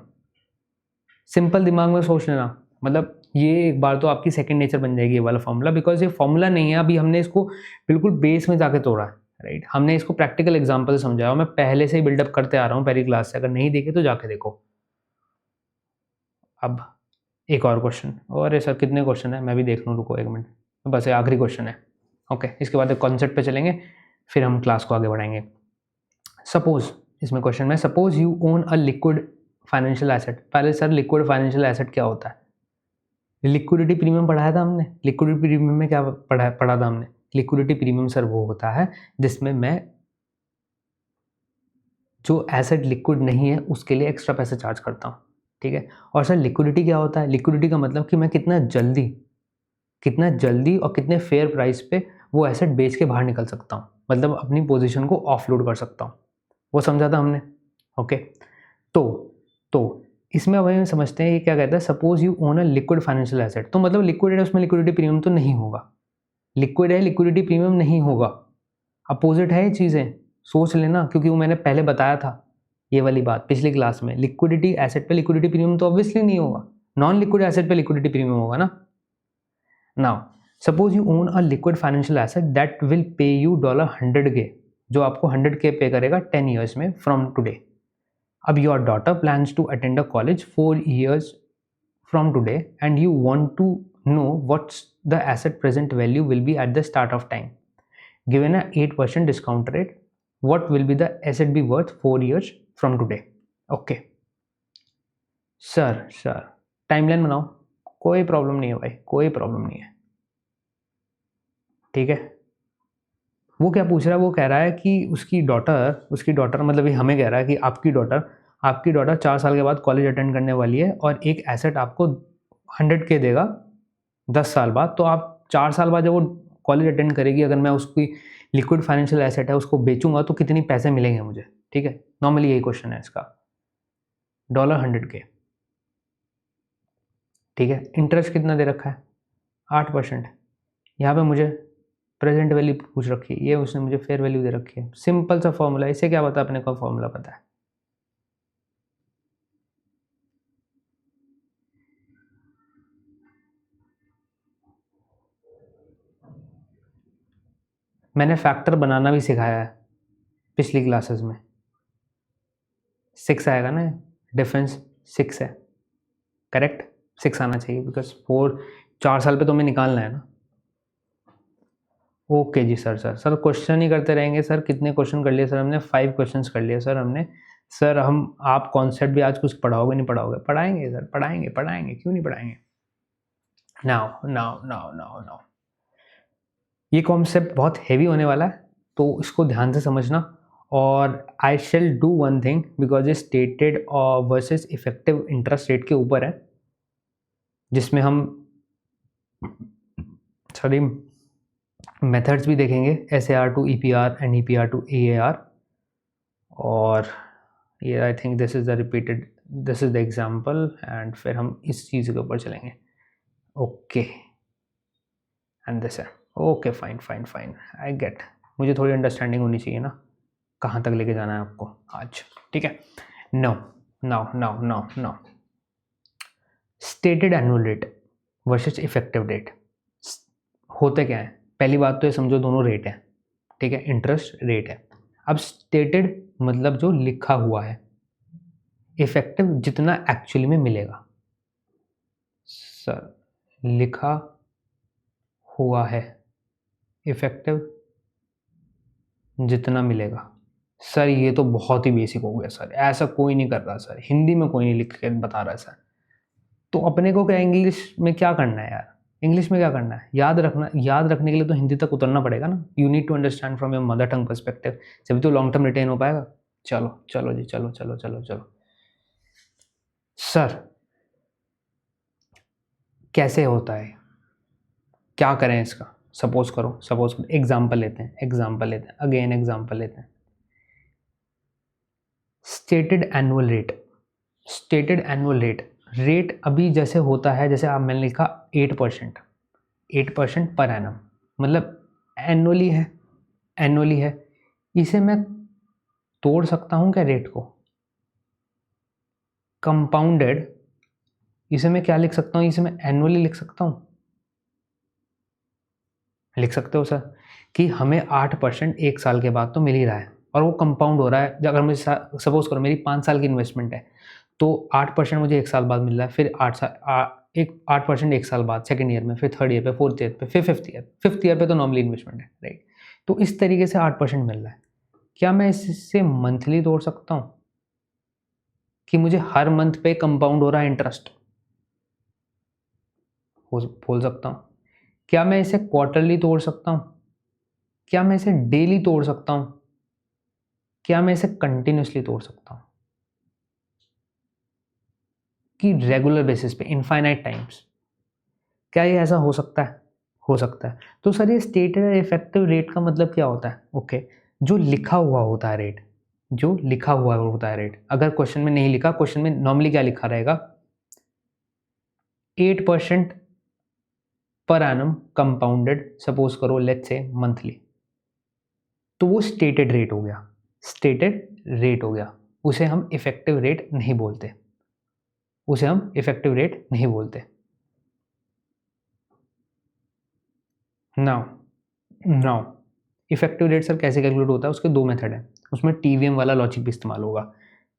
सिंपल दिमाग में सोच लेना, मतलब ये एक बार तो आपकी सेकंड नेचर बन जाएगी ये वाला फॉर्मूला, बिकॉज ये फॉर्मूला नहीं है, अभी हमने इसको बिल्कुल बेस में जाके तोड़ा है, राइट। हमने इसको प्रैक्टिकल एग्जांपल से समझाया, मैं पहले से ही बिल्डअप करते आ रहा हूँ पहली क्लास से, अगर नहीं देखे तो जाके देखो। अब एक और क्वेश्चन, और सर कितने क्वेश्चन है, मैं भी देख लूँ, रुको एक मिनट, बस ये आखिरी क्वेश्चन है। ओके, इसके बाद एक कॉन्सेप्ट पे चलेंगे, फिर हम क्लास को आगे बढ़ाएंगे। सपोज, इसमें क्वेश्चन में, suppose you own a liquid financial asset. पहले सर लिक्विड फाइनेंशियल एसेट क्या होता है, लिक्विडिटी प्रीमियम पढ़ाया था हमने। लिक्विडिटी प्रीमियम में क्या पढ़ा था हमने, लिक्विडिटी प्रीमियम सर वो होता है जिसमें मैं जो एसेट लिक्विड नहीं है उसके लिए एक्स्ट्रा पैसे चार्ज करता हूँ, ठीक है। और सर लिक्विडिटी क्या होता है, लिक्विडिटी का मतलब कि मैं कितना जल्दी और कितने फेयर प्राइस पे वो एसेट बेच के बाहर निकल सकता हूँ, मतलब अपनी पोजीशन को ऑफलोड कर सकता हूँ, वो समझा था हमने। ओके, तो इसमें अब हम समझते हैं ये क्या कहता है। Suppose you own a liquid financial asset, तो मतलब लिक्विड है, उसमें लिक्विडिटी प्रीमियम तो नहीं होगा। लिक्विड है, लिक्विडिटी प्रीमियम नहीं होगा, अपोजिट है ये चीज़ें, सोच लेना, क्योंकि वो मैंने पहले बताया था ये वाली बात पिछली क्लास में। लिक्विडिटी एसेट पे लिक्विडिटी प्रीमियम तो ऑब्वियसली नहीं होगा, नॉन लिक्विड एसेट पे लिक्विडिटी प्रीमियम होगा ना। Now suppose you own a liquid financial asset that will pay you $100K, जो आपको 100K पे करेगा 10 ईयर्स में फ्रॉम टुडे। अब your daughter plans to attend a college 4 years from today and you want to know what's the asset present value will be at the start of time. Given a 8% discount rate, what will be the asset be worth 4 years from today? Okay. Sir timeline बनाओ, कोई problem नहीं है भाई, कोई problem नहीं है, ठीक है। वो क्या पूछ रहा है, वो कह रहा है कि उसकी डॉटर मतलब ये हमें कह रहा है कि आपकी डॉटर 4 साल के बाद कॉलेज अटेंड करने वाली है और एक एसेट आपको 100K देगा 10 साल बाद। तो आप 4 साल बाद जब वो कॉलेज अटेंड करेगी, अगर मैं उसकी लिक्विड फाइनेंशियल एसेट है उसको बेचूंगा तो कितनी पैसे मिलेंगे मुझे, ठीक है। नॉर्मली यही क्वेश्चन है इसका, $100K, ठीक है। इंटरेस्ट कितना दे रखा है, 8%। यहाँ पे मुझे प्रेजेंट वैल्यू पूछ रखी है, ये उसने मुझे फेयर वैल्यू दे रखी है। सिंपल सा फॉर्मूला, इसे क्या पता, अपने को फॉर्मूला पता है। मैंने फैक्टर बनाना भी सिखाया है पिछली क्लासेस में। 6 आएगा ना, डिफरेंस 6 है, करेक्ट 6 आना चाहिए, बिकॉज 4 साल पे तो हमें निकालना है ना। ओके जी सर क्वेश्चन ही करते रहेंगे सर। कितने क्वेश्चन कर लिए सर हमने, 5 क्वेश्चंस कर लिए सर हमने। सर हम आप कॉन्सेप्ट भी आज कुछ पढ़ाओगे नहीं पढ़ाओगे, पढ़ाएंगे सर, पढ़ाएंगे, क्यों नहीं पढ़ाएंगे। नाउ ये कॉन्सेप्ट बहुत हैवी होने वाला है, तो इसको ध्यान से समझना। और I shall do one thing, because ये stated versus effective interest rate के ऊपर है, जिसमें हम सॉरी मेथड्स भी देखेंगे, SAR to EPR and EPR to EAR। और ये I think this is the example, and फिर हम इस चीज़ के ऊपर चलेंगे। ओके एंड दिस है ओके, फाइन आई गेट। मुझे थोड़ी अंडरस्टैंडिंग होनी चाहिए ना, कहाँ तक लेके जाना है आपको आज, ठीक है। Now stated annual rate versus effective rate होते क्या है। पहली बात तो ये समझो दोनों रेट है, ठीक है, इंटरेस्ट रेट है। अब स्टेटेड मतलब जो लिखा हुआ है, इफेक्टिव जितना एक्चुअली में मिलेगा। सर लिखा हुआ है, इफेक्टिव जितना मिलेगा। सर ये तो बहुत ही बेसिक हो गया सर, ऐसा कोई नहीं कर रहा सर, हिंदी में कोई नहीं लिख के बता रहा है सर। तो अपने को क्या इंग्लिश में क्या करना है यार, इंग्लिश में क्या करना है, याद रखने के लिए तो हिंदी तक उतरना पड़ेगा ना। You need to understand from your mother tongue perspective, जब तो लॉन्ग टर्म रिटेन हो पाएगा। चलो जी चलो। सर कैसे होता है, क्या करें इसका। सपोज करो एग्जाम्पल लेते हैं अगेन एग्जाम्पल लेते हैं। स्टेटेड एनुअल रेट अभी जैसे होता है, जैसे आप मैंने लिखा 8% पर एनम, मतलब एनुअली है। इसे मैं तोड़ सकता हूँ क्या रेट को, कंपाउंडेड, इसे मैं क्या लिख सकता हूँ, इसे मैं एनुअली लिख सकता हूँ। लिख सकते हो सर कि हमें 8% एक साल के बाद तो मिल ही रहा है और वो कंपाउंड हो रहा है। अगर मुझे सपोज करो मेरी 5 साल की इन्वेस्टमेंट है तो 8% मुझे एक साल बाद मिल रहा है, फिर 8% एक साल बाद सेकेंड ईयर में, फिर थर्ड ईयर पे, फोर्थ ईयर पे, फिर फिफ्थ ईयर पे तो नॉर्मली इन्वेस्टमेंट है, राइट। तो इस तरीके से 8% मिल रहा है। क्या मैं इससे मंथली तोड़ सकता हूँ कि मुझे हर मंथ पे कंपाउंड हो रहा है इंटरेस्ट, बोल सकता हूँ। क्या मैं इसे क्वार्टरली तोड़ सकता हूँ, क्या मैं इसे डेली तोड़ सकता हूँ, क्या मैं इसे कंटिन्यूसली तोड़ सकता हूँ कि रेगुलर बेसिस पे इनफाइनाइट टाइम्स। क्या ये ऐसा हो सकता है? हो सकता है। तो सर ये स्टेटेड और इफेक्टिव रेट का मतलब क्या होता है? ओके, जो लिखा हुआ होता है रेट, जो लिखा हुआ होता है रेट। अगर क्वेश्चन में नहीं लिखा, क्वेश्चन में नॉर्मली क्या लिखा रहेगा, 8% पर एनम कंपाउंडेड, सपोज करो लेट्स से मंथली, तो वो स्टेटेड रेट हो गया, स्टेटेड रेट हो गया। उसे हम इफेक्टिव रेट नहीं बोलते, उसे हम इफेक्टिव रेट नहीं बोलते। नाउ इफेक्टिव रेट सर कैसे कैलकुलेट होता है, उसके दो मेथड हैं, उसमें टीवीएम वाला लॉजिक भी इस्तेमाल होगा।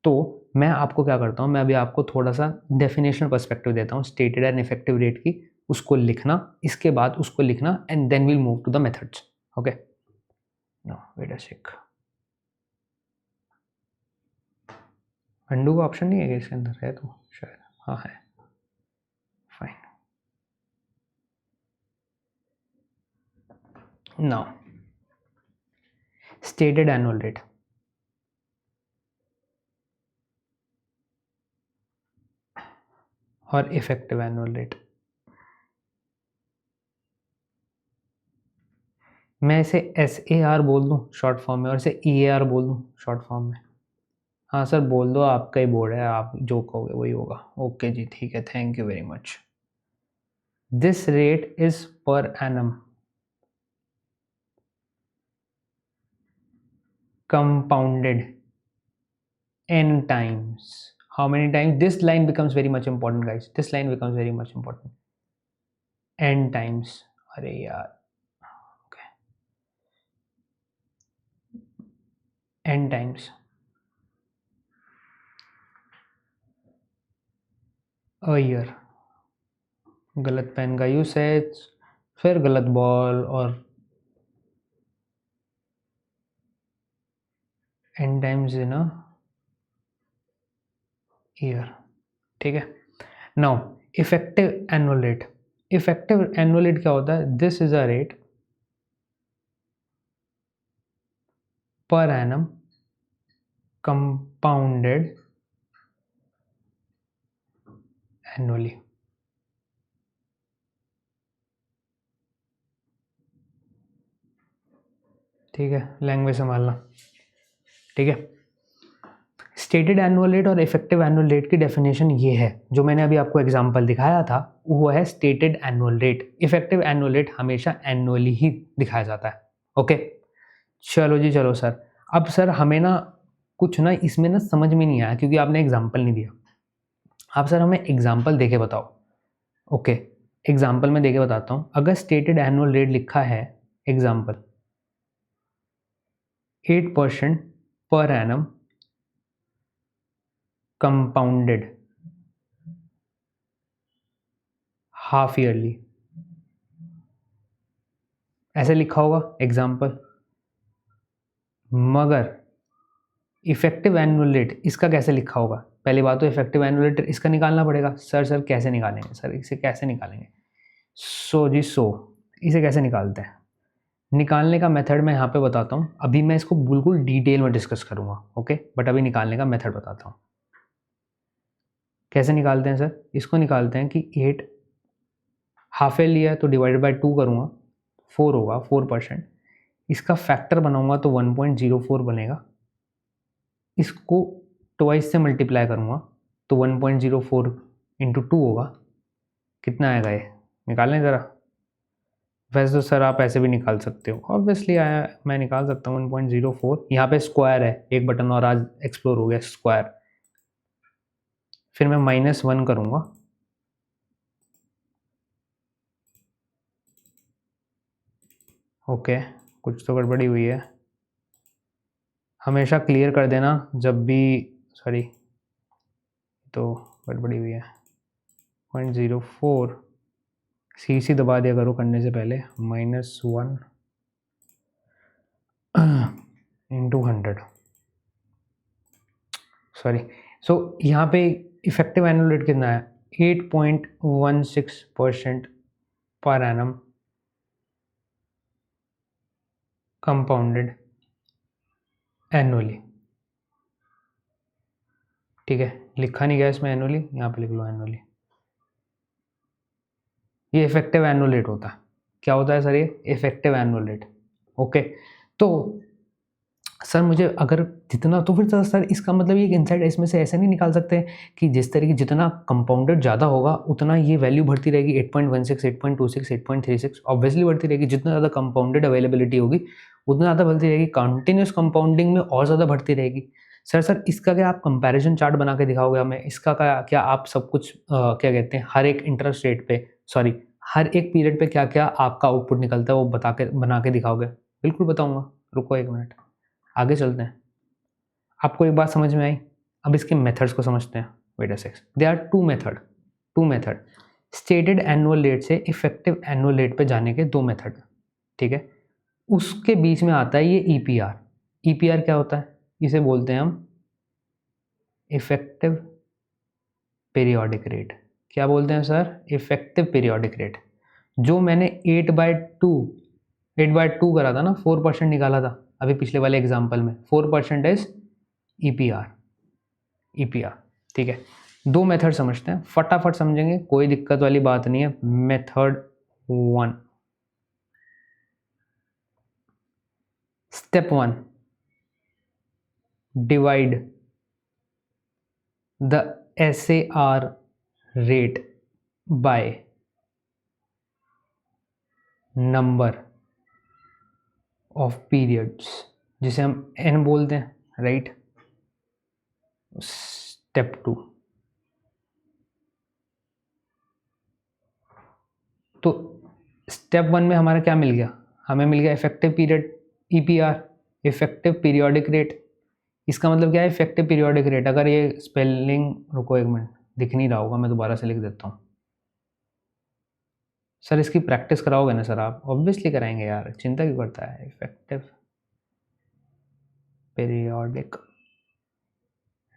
तो मैं आपको क्या करता हूँ, मैं अभी आपको थोड़ा सा डेफिनेशनल पर्सपेक्टिव देता हूँ स्टेटेड एंड इफेक्टिव रेट की, उसको लिखना, इसके बाद उसको लिखना, and then will move to the methods. Okay, no wait a sec, undo का ऑप्शन नहीं है क्या इसके अंदर? है तो शायद, हाँ है, fine. Now stated annual rate और इफेक्टिव एनुअल रेट, मैं इसे SAR बोल दूं शॉर्ट फॉर्म में और इसे EAR बोल दूं शॉर्ट फॉर्म में। हाँ सर बोल दो, आपका ही बोर्ड है, आप जो कहोगे वही होगा। ओके जी, ठीक है, thank you very much. This rate is per annum compounded n times. How many times? This line becomes very much important, guys. This line becomes very much important. N times. अरे यार, okay. N times a year. गलत pen का usage, फिर गलत ball, और n times in a year, ठीक है। Now effective annual rate, effective annual rate क्या होता है? This is a rate per annum compounded annually. ठीक है, लैंग्वेज संभालना, ठीक है। स्टेटेड एनुअल रेट और इफेक्टिव एनुअल रेट की डेफिनेशन ये है, जो मैंने अभी आपको एग्जांपल दिखाया था वो है stated annual rate. Effective annual rate हमेशा एनुअली ही दिखाया जाता है। ओके, चलो जी, चलो सर। अब सर हमें ना कुछ ना इसमें ना समझ में नहीं आया क्योंकि आपने एग्जाम्पल नहीं दिया। आप सर हमें एग्जाम्पल देके बताओ। ओके, एग्जाम्पल में देके बताता हूँ। अगर स्टेटेड एनुअल रेट लिखा है, example 8% per annum compounded half yearly, ऐसे लिखा होगा एग्जाम्पल। मगर इफेक्टिव एनुअल रेट इसका कैसे लिखा होगा? पहली बात तो इफेक्टिव एनुअल रेट इसका निकालना पड़ेगा। सर कैसे निकालेंगे सर, इसे कैसे निकालेंगे? इसे कैसे निकालते हैं? निकालने का मेथड मैं यहाँ पे बताता हूँ। अभी मैं इसको बिल्कुल डिटेल में डिस्कस करूँगा, ओके, बट अभी निकालने का मेथड बताता हूँ। कैसे निकालते हैं सर? इसको निकालते हैं कि 8 हाफ ए लिया है तो डिवाइडेड बाई 2 करूँगा, 4 होगा, 4%। इसका फैक्टर बनाऊंगा तो 1.04 बनेगा। इसको ट्वाइस से मल्टीप्लाई करूँगा तो 1.04 इंटू 2 होगा। कितना आएगा ये, निकालें ज़रा। वैसे तो सर आप ऐसे भी निकाल सकते हो, ऑब्वियसली आया, मैं निकाल सकता हूँ 1.04। यहाँ पे स्क्वायर है, एक बटन और आज एक्सप्लोर हो गया स्क्वायर। फिर मैं -1 करूँगा, ओके कुछ तो गड़बड़ी हुई है। हमेशा क्लियर कर देना जब भी, सॉरी तो गड़बड़ी हुई है। 0.04 सी दबा दिया करो करने से पहले, -1 इंटू 100, सॉरी। सो यहाँ पे इफेक्टिव एनुअल रेट कितना है, 8.16% पर एनम कंपाउंडेड एनुअली। ठीक है, लिखा नहीं गया इसमें एनुअली, यहाँ पे लिख लो एनुअली। ये इफेक्टिव एनुअल रेट होता है। क्या होता है सर ये, इफेक्टिव एनुअल रेट। ओके, तो सर मुझे अगर जितना, तो फिर सर इसका मतलब ये इनसाइड इसमें से ऐसे नहीं निकाल सकते कि जिस तरीके जितना कंपाउंडेड ज़्यादा होगा उतना ये वैल्यू बढ़ती रहेगी, 8.16, 8.26, 8.36 ऑब्वियसली बढ़ती रहेगी। जितना ज़्यादा कंपाउंडेड अवेलेबिलिटी होगी उतना ज़्यादा बढ़ती रहेगी, कंटिन्यूस कंपाउंडिंग में और ज़्यादा बढ़ती रहेगी। सर इसका क्या आप कंपैरिजन चार्ट बना के दिखाओगे हमें, इसका क्या आप सब कुछ क्या कहते हैं, हर एक इंटरेस्ट रेट पे, सॉरी हर एक पीरियड पे क्या क्या आपका आउटपुट निकलता है वो बना के दिखाओगे? बिल्कुल बताऊँगा, रुको 1 मिनट, आगे चलते हैं। आपको एक बात समझ में आई, अब इसके मेथड्स को समझते हैं। Wait a second, there are two methods stated annual rate से इफेक्टिव एनुअल रेट पे जाने के 2 मेथड, ठीक है। उसके बीच में आता है ये ईपीआर। ईपीआर क्या होता है, इसे बोलते हैं हम इफेक्टिव पीरियोडिक रेट। क्या बोलते हैं सर, इफेक्टिव पीरियोडिक रेट। जो मैंने 8/2 करा था ना, 4% निकाला था अभी पिछले वाले एग्जाम्पल में, 4% इज ईपीआर। ठीक है, 2 मेथड समझते हैं, फटाफट समझेंगे, कोई दिक्कत वाली बात नहीं है। Method 1, step 1, divide the SAR rate by number of periods, जिसे हम n बोलते हैं, राइट। स्टेप 2, तो स्टेप 1 में हमारा क्या मिल गया, हमें मिल गया effective period EPR, effective periodic rate. इसका मतलब क्या है, इफेक्टिव पीरियोडिक रेट। अगर ये स्पेलिंग, रुको 1 मिनट, दिख नहीं रहा होगा, मैं दोबारा से लिख देता हूँ। सर इसकी प्रैक्टिस कराओगे ना सर आप? ऑब्वियसली कराएंगे यार, चिंता क्यों करता है। इफेक्टिव पीरियोडिक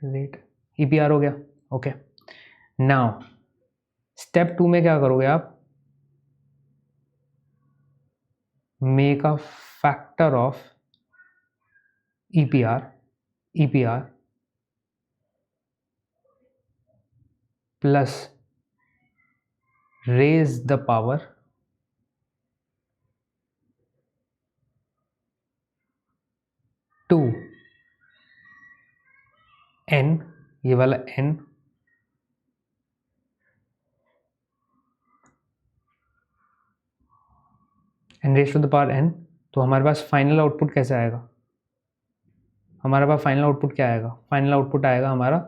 रेट EPR हो गया, ओके। नाउ स्टेप 2 में क्या करोगे आप, make a factor of EPR plus raise the power to n, ये वाला n, raise to the power n। तो हमारे पास फाइनल आउटपुट कैसे आएगा, हमारे पास फाइनल आउटपुट क्या आएगा, फाइनल आउटपुट आएगा हमारा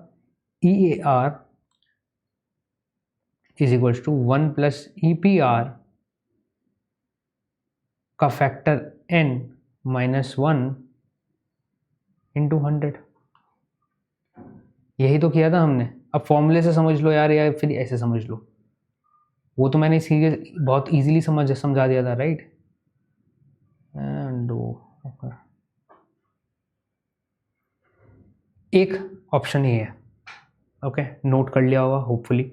EAR is equals to 1 plus EPR का फैक्टर n -1 इंटू 100। यही तो किया था हमने। अब फॉर्मूले से समझ लो यार, या फिर ऐसे समझ लो, वो तो मैंने सीरियस बहुत इजीली समझा दिया था, राइट। एंड एक ऑप्शन ही है, ओके, नोट कर लिया होगा होपफुली।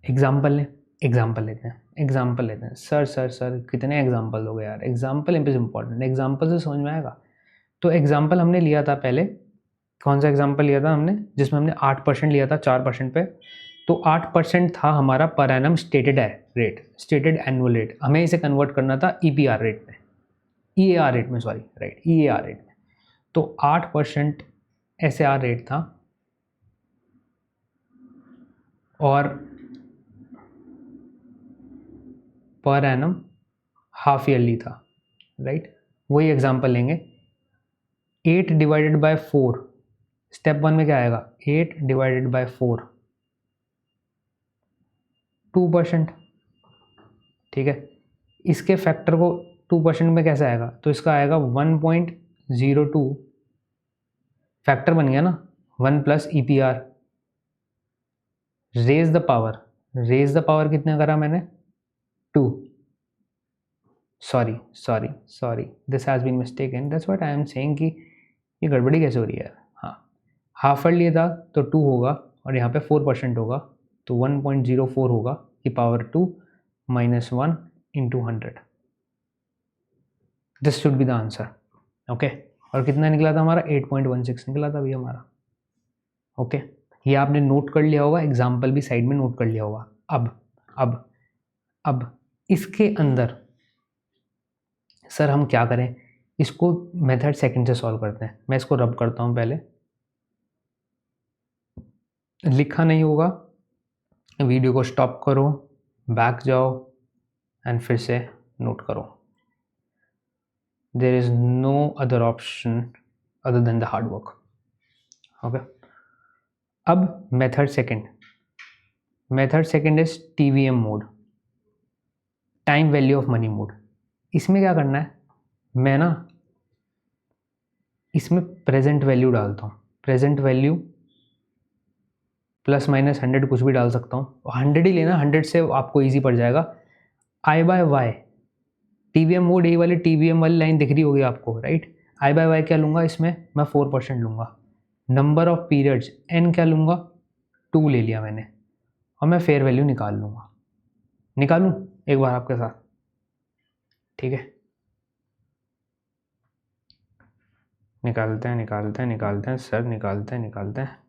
एग्जाम्पल लेते हैं। सर कितने एग्जाम्पल दोगे यार, एग्जाम्पल इज इम्पॉर्टेंट, एग्जाम्पल से समझ में आएगा। तो एग्जाम्पल हमने लिया था पहले, कौन सा एग्जाम्पल लिया था हमने, जिसमें हमने 8% लिया था 4% पे। तो 8% था हमारा per annum stated rate, stated annual rate. हमें इसे कन्वर्ट करना था EPR रेट में, EAR रेट में, सॉरी राइट, EAR रेट में। तो 8% SAR रेट था और पर एनम हाफ ईयरली था, राइट। वही एग्जांपल लेंगे, 8 डिवाइडेड बाय 4, स्टेप 1 में क्या आएगा, 8 डिवाइडेड बाय 4, 2%, ठीक है। इसके फैक्टर को 2% में कैसे आएगा, तो इसका आएगा 1.02, फैक्टर बन गया ना, 1 plus EPR, raise the power, raise the power कितने करा मैंने, 2, sorry this has been mistaken, that's what I am saying कि ये गड़बड़ी कैसे हो रही है। हाँ, हाफ ईयर लिया था तो 2 होगा और यहाँ पे 4% होगा, तो 1.04 होगा की power 2 minus 1 into 100, this should be the answer, okay. और कितना निकला था हमारा, 8.16 निकला था अभी हमारा, ओके। ये आपने नोट कर लिया होगा, एग्जाम्पल भी साइड में नोट कर लिया होगा। अब इसके अंदर सर हम क्या करें, इसको मेथड सेकंड से सॉल्व करते हैं। मैं इसको रब करता हूँ पहले, लिखा नहीं होगा, वीडियो को स्टॉप करो, बैक जाओ एंड फिर से नोट करो। There is no other option other than the hard work, okay. अब method second is TVM mode, time value of money mode. इसमें क्या करना है, मैं ना इसमें प्रेजेंट वैल्यू डालता हूँ, प्रेजेंट वैल्यू प्लस माइनस 100 कुछ भी डाल सकता हूँ, 100 ही लेना, 100 से आपको इजी पड़ जाएगा। I/Y TVM मोड, ये वाली TVM वाली लाइन दिख रही होगी आपको, राइट। I/Y क्या लूँगा, इसमें मैं 4% लूँगा। नंबर ऑफ पीरियड्स N क्या लूँगा, 2 ले लिया मैंने, और मैं फेयर वैल्यू निकालूँ एक बार आपके साथ, ठीक है। निकालते हैं सर, निकालते हैं,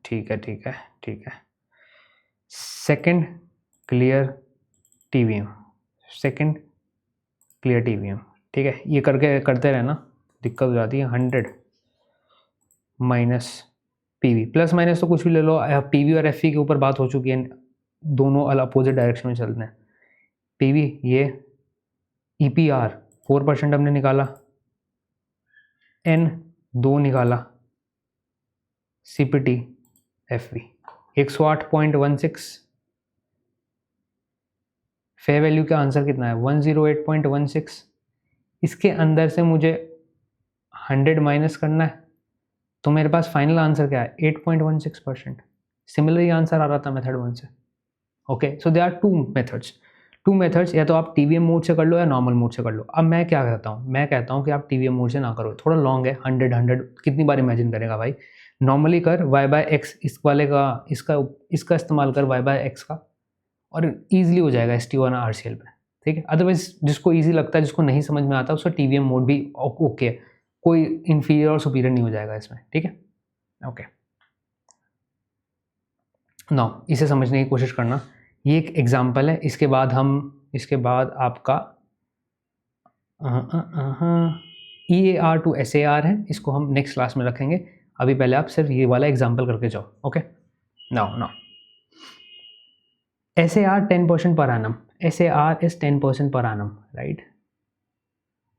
ठीक है। सेकंड क्लियर TVM, ठीक है। ये करते रहना, दिक्कत हो जाती है। 100 माइनस PV, प्लस माइनस तो कुछ भी ले लो, PV और FV के ऊपर बात हो चुकी है, दोनों अपोजिट डायरेक्शन में चलते हैं। PV ये, EPR 4% हमने निकाला, N 2 निकाला, CPT FV 108.16, फेयर वैल्यू का आंसर कितना है, 108.16। इसके अंदर से मुझे 100 माइनस करना है, तो मेरे पास फाइनल आंसर क्या है, 8.16%। सिमिलर आंसर आ रहा था मेथड 1 से, okay. So they are two methods, या तो आप TVM मोड से कर लो या नॉर्मल मोड से कर लो। अब मैं क्या कहता हूँ, कि आप TVM मोड से ना करो, थोड़ा लॉन्ग है, 100 कितनी बार इमेजिन करेगा भाई। नॉर्मली कर y/x, इस वाले का, इसका इस्तेमाल कर y/x का, और ईजिली हो जाएगा STO और RCL पे, ठीक है। अदरवाइज जिसको ईजी लगता है, जिसको नहीं समझ में आता, उसका TVM मोड भी ओके है, कोई इन्फीरियर और सुपीरियर नहीं हो जाएगा इसमें, ठीक है, ओके। नाउ इसे समझने की कोशिश करना, ये एक एग्जाम्पल है। इसके बाद आपका EAR to SAR है, इसको हम नेक्स्ट क्लास में रखेंगे। अभी पहले आप सिर्फ ये वाला एग्जाम्पल करके जाओ, okay. Now SAR 10% per annum, SAR is 10% per annum, right?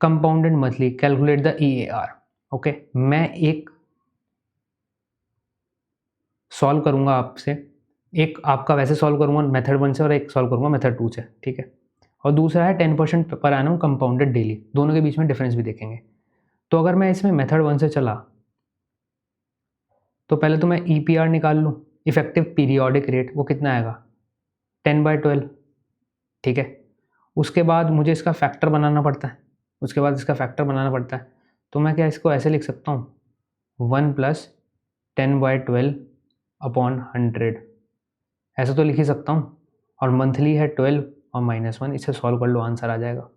Compounded monthly, calculate the EAR, okay. मैं एक सॉल्व करूंगा आपसे, एक आपका वैसे सॉल्व करूंगा मेथड 1 से, और एक सॉल्व करूंगा मेथड 2 से, ठीक है। और दूसरा है 10% पर एनम कंपाउंडेड डेली, दोनों के बीच में डिफरेंस भी देखेंगे। तो अगर मैं इसमें मेथड 1 से चला, तो पहले तो मैं EPR निकाल लूँ, इफेक्टिव पीरियोडिक रेट, वो कितना आएगा, 10/12, ठीक है। उसके बाद मुझे इसका फैक्टर बनाना पड़ता है, तो मैं क्या इसको ऐसे लिख सकता हूँ, 1 + 10/12 अपॉन 100, ऐसा तो लिख ही सकता हूँ। और मंथली है 12 और -1, इसे सॉल्व कर लो, आंसर आ जाएगा।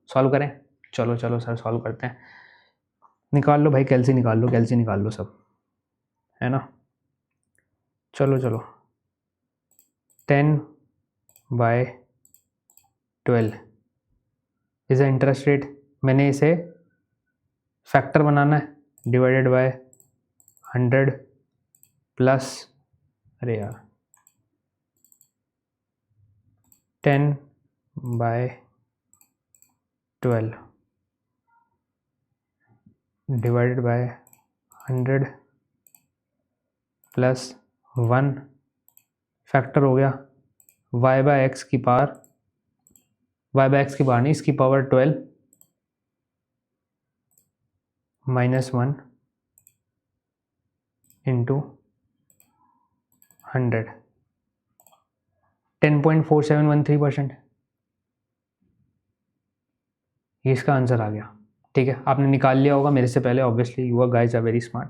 सॉल्व करें, चलो सर सॉल्व करते हैं। निकाल लो भाई, कैल्सी निकाल लो सब, है ना। चलो 10/12 इज द इंटरेस्ट रेट। मैंने इसे फैक्टर बनाना है, डिवाइडेड बाय 100 प्लस, अरे यार 10/12 डिवाइडेड बाय 100 प्लस 1 फैक्टर हो गया y बाय एक्स की पावर, y बाय एक्स की पावर नहीं, इसकी पावर 12 माइनस 1 इंटू 100, 10.4713%। ये इसका आंसर आ गया। ठीक है, आपने निकाल लिया होगा मेरे से पहले, obviously you guys are very smart.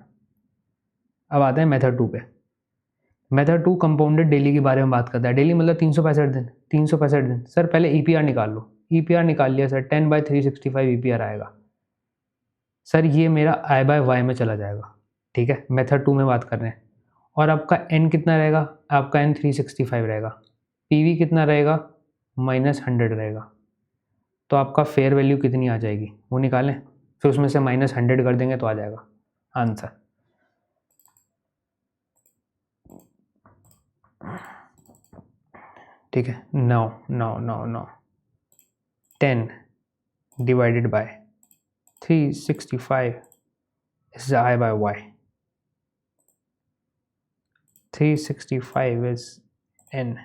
अब आते हैं मेथड 2 पे। मेथड 2 कंपाउंडेड डेली के बारे में बात करता है। डेली मतलब 365 दिन, 365 दिन। सर पहले ईपीआर निकाल लो। ईपीआर निकाल लिया सर, 10/365 ईपीआर आएगा। सर ये मेरा I/Y में चला जाएगा। ठीक है, मेथड 2 में बात कर रहे हैं। और आपका n कितना रहेगा? आपका n 365 रहेगा। पीवी कितना रहेगा? -100 रहेगा। तो आपका फेयर वैल्यू कितनी आ जाएगी वो निकालें, फिर उसमें से -100 कर देंगे तो आ जाएगा आंसर। ठीक है, now 10 divided by 365 is I/Y। 365 is n,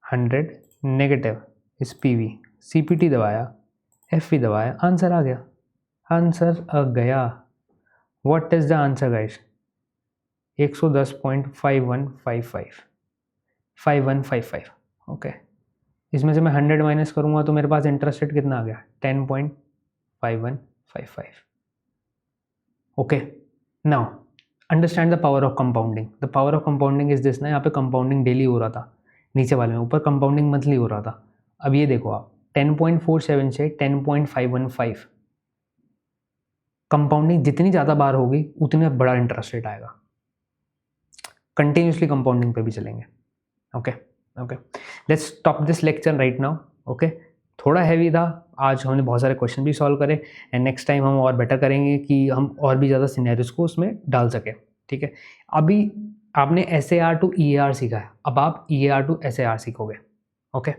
100 negative इस PV, CPT दबाया, FV दबाया, आंसर आ गया। आंसर आ गया। What is the answer guys? 110.5155 okay. इसमें से मैं 100 माइनस करूँगा तो मेरे पास इंटरेस्ट रेट कितना आ गया? 10.5155। Okay, now understand the power of compounding. The power of compounding is this ना, यहाँ पे कंपाउंडिंग डेली हो रहा था नीचे वाले में, ऊपर कंपाउंडिंग मंथली हो रहा था। अब ये देखो आप, 10.47 से 10.515, कंपाउंडिंग जितनी ज़्यादा बार होगी उतने बड़ा इंटरेस्ट रेट आएगा। कंटिन्यूसली कंपाउंडिंग पे भी चलेंगे। Okay okay, let's stop this lecture right now. Okay, थोड़ा हैवी था आज, हमने बहुत सारे क्वेश्चन भी सॉल्व करे, एंड नेक्स्ट टाइम हम और बेटर करेंगे कि हम और भी ज़्यादा सिनेरियोज को उसमें डाल सकें। ठीक है, अभी आपने SAR to EAR सीखा है, अब आप EAR to SAR सीखोगे। ओके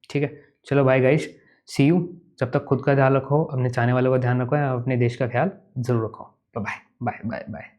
ठीक है, चलो बाय गाइस, सी यू। जब तक खुद का ध्यान रखो, अपने चाहने वालों का ध्यान रखो, अपने देश का ख्याल जरूर रखो। Bye bye bye bye.